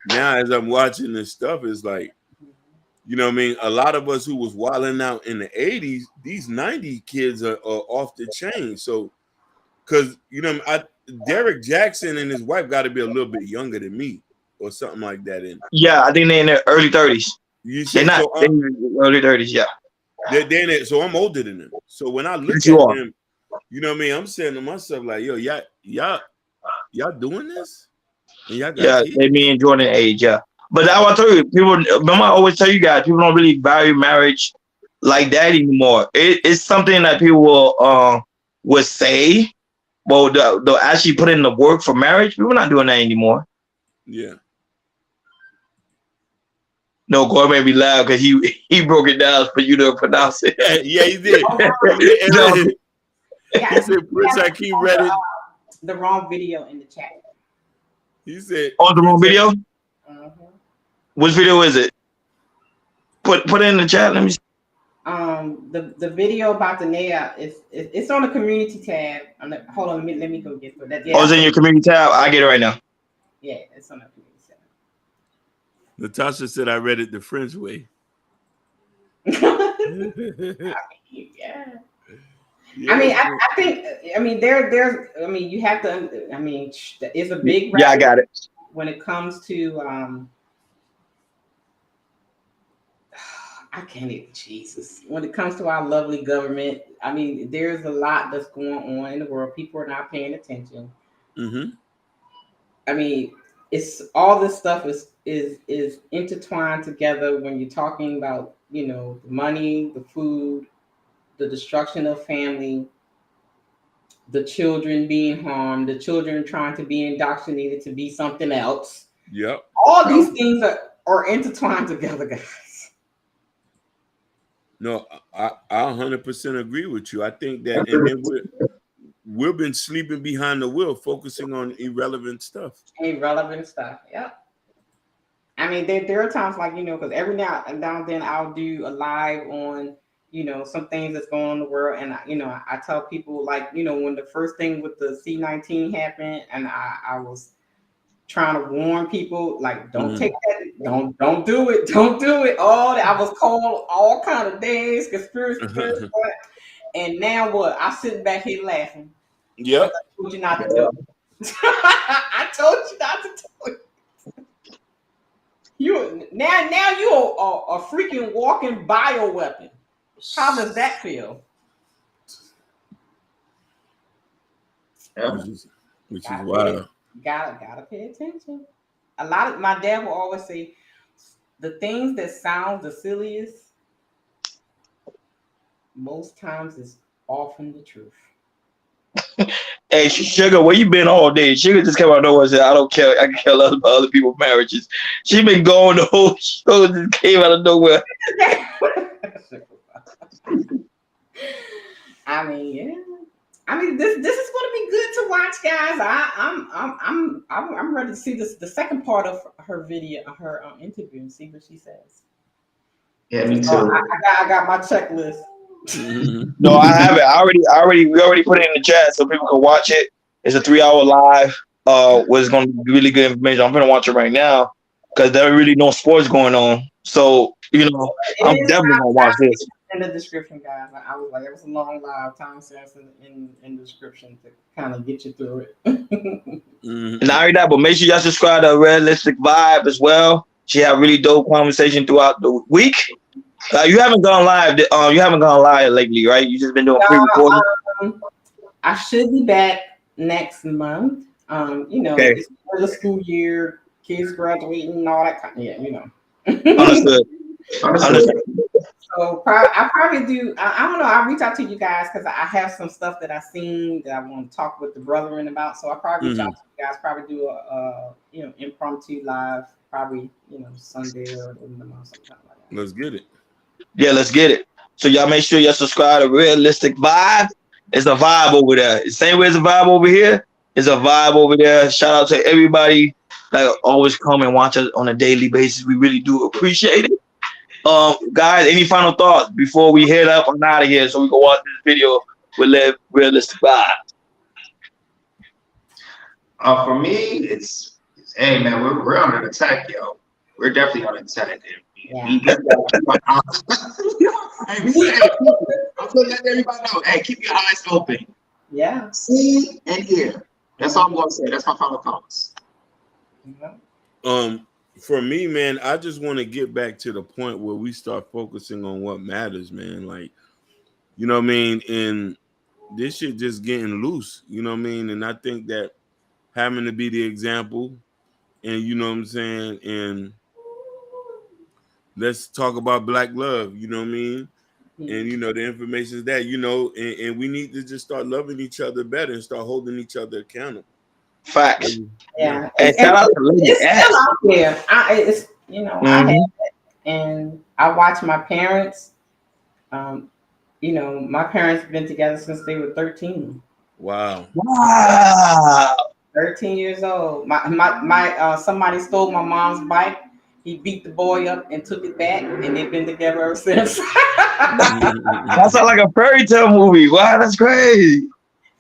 Now, as I'm watching this stuff, it's like, you know what I mean? A lot of us who was wilding out in the 80s, these 90 kids are off the chain. So, because, you know, Derrick Jackson and his wife got to be a little bit younger than me or something like that. Yeah, I think they're in their early 30s. They're not early 30s, yeah. They're so I'm older than them. So when I look at them, you know what I mean? I'm saying to myself, like, yo, y'all doing this? And y'all got kids? They be enjoying the age, yeah. But that's what I tell you, people, remember I always tell you guys, people don't really value marriage like that anymore. It's something that people would say, but they'll actually put in the work for marriage. People are not doing that anymore. Yeah. No, Gore may be loud because he broke it down for you to pronounce it. Yeah, he did. He said, Prince Hakeem read it. The wrong video in the chat. He said, "Oh, the wrong video." Which video is it? Put it in the chat. Let me see. The video about the Naya it's on the community tab. Hold on, let me go get for that. Oh, it's in your community tab. I get it right now. Yeah, it's on the community tab. Natasha said I read it the French way. Yeah. I mean, I think, I mean, there's, I mean, you have to, I mean, it's a big. Yeah, I got it. When it comes to, I can't even, Jesus. When it comes to our lovely government, I mean, there's a lot that's going on in the world. People are not paying attention. Mm-hmm. I mean, it's all this stuff is intertwined together when you're talking about, you know, the money, the food, the destruction of family, the children being harmed, the children trying to be indoctrinated to be something else. Yep. All these things are intertwined together, guys. No, I 100% agree with you. I think that, and then we've been sleeping behind the wheel, focusing on irrelevant stuff. Irrelevant stuff. Yep. I mean, there are times like, you know, because every now and then I'll do a live on, you know, some things that's going on in the world. And, you know, I tell people, like, you know, when the first thing with the C-19 happened, and I was trying to warn people, like, don't take that, don't do it, don't do it. Oh, I was called all kind of days, conspiracy theories. And now what? I'm sitting back here laughing. Yep. I told you not to do it. I told you not to do it. You now you are a freaking walking bioweapon. How does that feel? Which is wild. Gotta pay attention. A lot of my dad will always say, the things that sound the silliest, most times is often the truth. Hey, Sugar, where you been all day? Sugar just came out of nowhere and said, I don't care. I can care less about other people's marriages. She been going the whole show, just came out of nowhere. I mean, yeah. I mean, this is going to be good to watch, guys. I'm ready to see the second part of her video, her interview, and see what she says. Yeah, me too. I got my checklist. No, I have it. We already put it in the chat so people can watch it. It's a 3-hour live. Was going to be really good information. I'm gonna watch it right now because there are really no sports going on. So you know, I'm definitely gonna watch this. In the description, guys. I was like, it was a long live time sense in the description to kind of get you through it. Not only that, but make sure y'all subscribe to Realistic Vibe as well. She had really dope conversation throughout the week. You haven't gone live. You haven't gone live lately, right? You just been doing pre-recording. I should be back next month. You know, it's the school year, kids graduating, and all that kind of, yeah, you know. Understood. So I probably do. I don't know. I'll reach out to you guys because I have some stuff that I've seen that I want to talk with the brethren about. So I probably reach out to you guys. Probably do a impromptu live. Probably Sunday or in the month, something like that. Let's get it. Yeah, let's get it. So y'all make sure y'all subscribe to Realistic Vibe. It's a vibe over there. Same way as a vibe over here. It's a vibe over there. Shout out to everybody that always come and watch us on a daily basis. We really do appreciate it. Guys, any final thoughts before we head up and out of here so we can watch this video with Realistic Vibe? For me, it's hey man, we're under attack, yo. We're definitely under attack. Yeah. I'm gonna let everybody know. Hey, keep your eyes open. Yeah. See and hear. That's all I'm gonna say. That's my final thoughts. For me, man, I just want to get back to the point where we start focusing on what matters, man. Like, you know what I mean? And this shit just getting loose, you know what I mean? And I think that having to be the example, and you know what I'm saying, and let's talk about Black love, you know what I mean? And the information is that, and we need to just start loving each other better and start holding each other accountable. Facts. Yeah. And shout out to Lady It's S. still out there. I have it, and I watch my parents. My parents have been together since they were 13. Wow. 13 years old. My somebody stole my mom's bike, He beat the boy up and took it back, and they've been together ever since. That sounds like a fairy tale movie. Wow, that's crazy.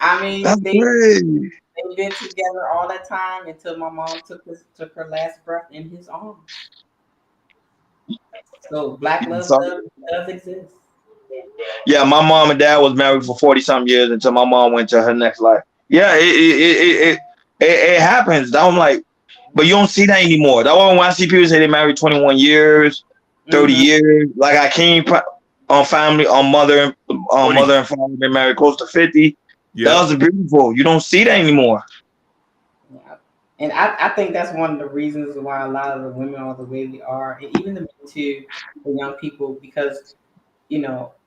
I mean, That's crazy. they've been together all that time until my mom took her last breath in his arms. So black love does exist. Yeah, my mom and dad was married for 40-something years until my mom went to her next life. Yeah, it happens. I'm like, but you don't see that anymore. That one when I see people say they married 21 years, 30 years. Like I came on family, on mother and father been married close to 50. Yeah. That was beautiful. You don't see that anymore. Yeah. And I think that's one of the reasons why a lot of the women are the way we are, and even the men too, the young people, because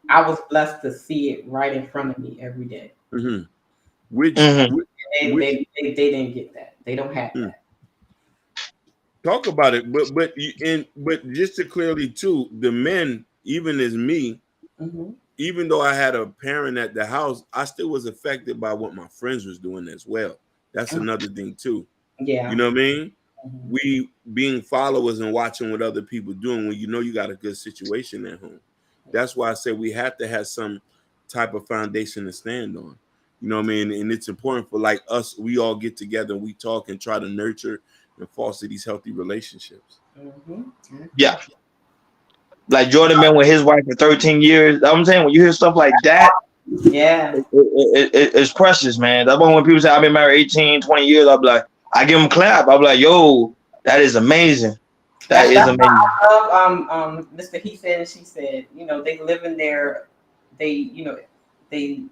I was blessed to see it right in front of me every day. Mm-hmm. They didn't get that. They don't have that. Talk about it, but just to clearly too, the men, even as me, even though I had a parent at the house, I still was affected by what my friends was doing as well. That's another thing too. Yeah, you know what I mean. We being followers and watching what other people doing when you got a good situation at home. That's why I said we have to have some type of foundation to stand on. You know what I mean? And it's important for like us, we all get together and we talk and try to nurture and foster these healthy relationships. Yeah. Like Jordan been with his wife for 13 years. I'm saying when you hear stuff like that, it's precious, man. That's why when people say I've been married 18, 20 years, I'll be like, I give them a clap. I'll be like, yo, that is amazing. That's amazing. I love Mr. He said and she said, they live in their, they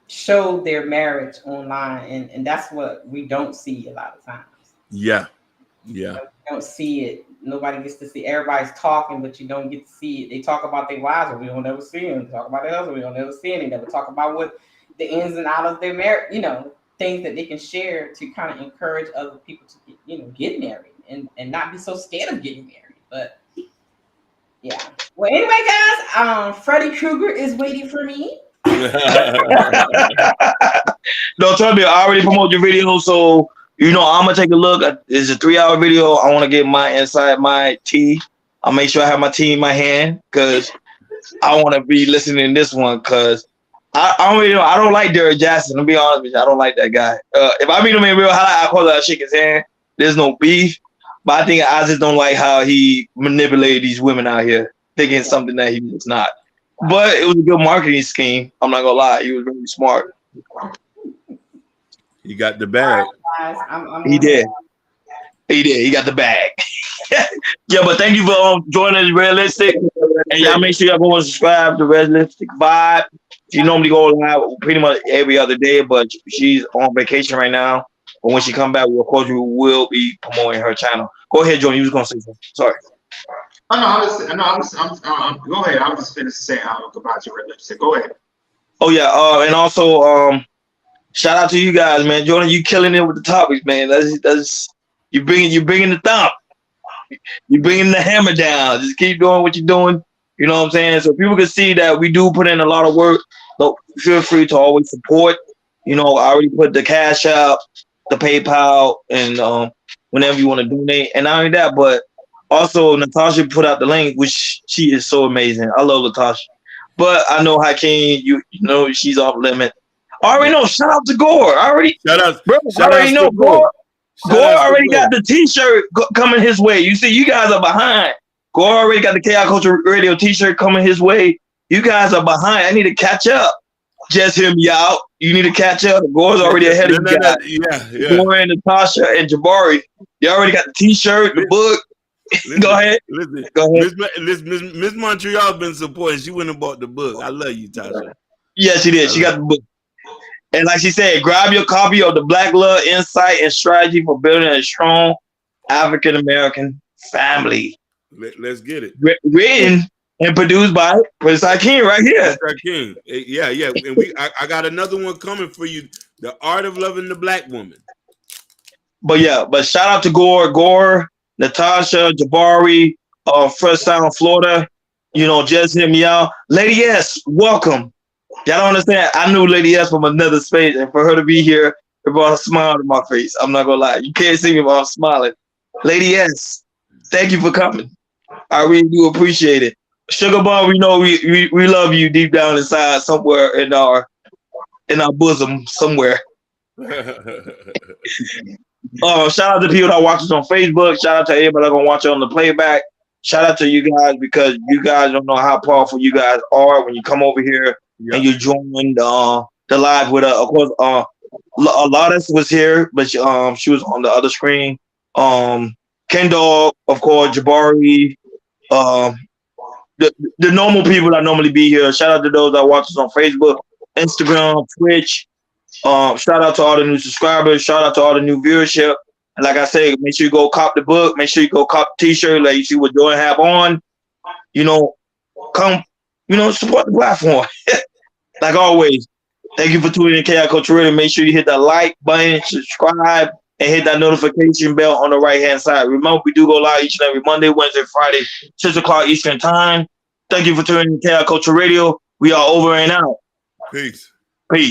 show their marriage online, and that's what we don't see a lot of times. Yeah. You don't see it. Nobody gets to see. Everybody's talking, but you don't get to see it. They talk about their wives, but we don't ever see them. They talk about their husband, we don't ever see them. They never talk about what the ins and outs of their marriage, things that they can share to kind of encourage other people to get married and not be so scared of getting married. But yeah. Well, anyway, guys, Freddy Krueger is waiting for me. Don't tell me, I already promote your video, so I'm gonna take a look. It's a 3-hour video. I want to get my tea. I'll make sure I have my tea in my hand because I want to be listening to this one because I don't like Derrick Jackson. To be honest with you, I don't like that guy. If I meet him in real life, I call that shake his hand. There's no beef, but I think I just don't like how he manipulated these women out here, thinking something that he was not. But it was a good marketing scheme. I'm not gonna lie, he was really smart. He got the bag. He did. He got the bag. Yeah, but thank you for joining us, Realistic. And y'all make sure y'all go and subscribe to Realistic Vibe. She normally go live pretty much every other day, but she's on vacation right now. But when she come back, of course, we will be promoting her channel. Go ahead, Jordan. You was gonna say something. Sorry. Go ahead. I was just finished saying about your Realistic. Go ahead. Oh yeah, and also shout out to you guys, man. Jordan, you killing it with the topics, man. That's you bringing the thump. You bringing the hammer down. Just keep doing what you're doing. You know what I'm saying? So people can see that we do put in a lot of work. So feel free to always support. I already put the Cash App, the PayPal, and whenever you want to donate. And not only that, but also Natasha put out the link, which she is so amazing. I love Natasha. But I know Hakeem, you know she's off limit. I already know. Shout out to Gore. Shout out to Gore. Gore already got the T-shirt coming his way. You see, you guys are behind. Gore already got the Chaos Culture Radio T-shirt coming his way. You guys are behind. I need to catch up. Just hear me out. You need to catch up. Gore's already ahead of you guys. Yeah. Gore and Natasha and Jabari. You already got the T-shirt, the book. Go ahead. Miss Montreal been supporting. She went and bought the book. I love you, Tasha. Yeah, she did. She got the book. And like she said, grab your copy of the Black Love Insight and Strategy for Building a Strong African American Family. Let's get it. Written and produced by Prince Hakeem right here. Prince Hakeem. Yeah. And I got another one coming for you. The Art of Loving the Black Woman. But shout out to Gore, Natasha, Jabari, Fresh Sound, Florida. Just hear me out. Lady S, welcome. Y'all don't understand. I knew Lady S from another space, and for her to be here, it brought a smile to my face. I'm not gonna lie. You can't see me, but I'm smiling. Lady S, Thank you for coming. I really do appreciate it. Sugar Bun, we know we love you deep down inside somewhere in our bosom somewhere. Shout out to people that watch us on Facebook. Shout out to everybody that's gonna watch it on the playback. Shout out to you guys because you guys don't know how powerful you guys are when you come over here and you join the live with us. Of course, a lot of us was here, but she was on the other screen. Ken Dog, of course, Jabari, the normal people that normally be here. Shout out to those that watch us on Facebook, Instagram, Twitch. Shout out to all the new subscribers. Shout out to all the new viewership. And like I said, make sure you go cop the book. Make sure you go cop the t-shirt. Like you see what Jordan have on. Come, support the platform. Like always. Thank you for tuning in Chaos Culture Radio. Make sure you hit that like button, subscribe, and hit that notification bell on the right-hand side. Remember, we do go live each and every Monday, Wednesday, Friday, 6 o'clock Eastern Time. Thank you for tuning in Chaos Culture Radio. We are over and out. Peace.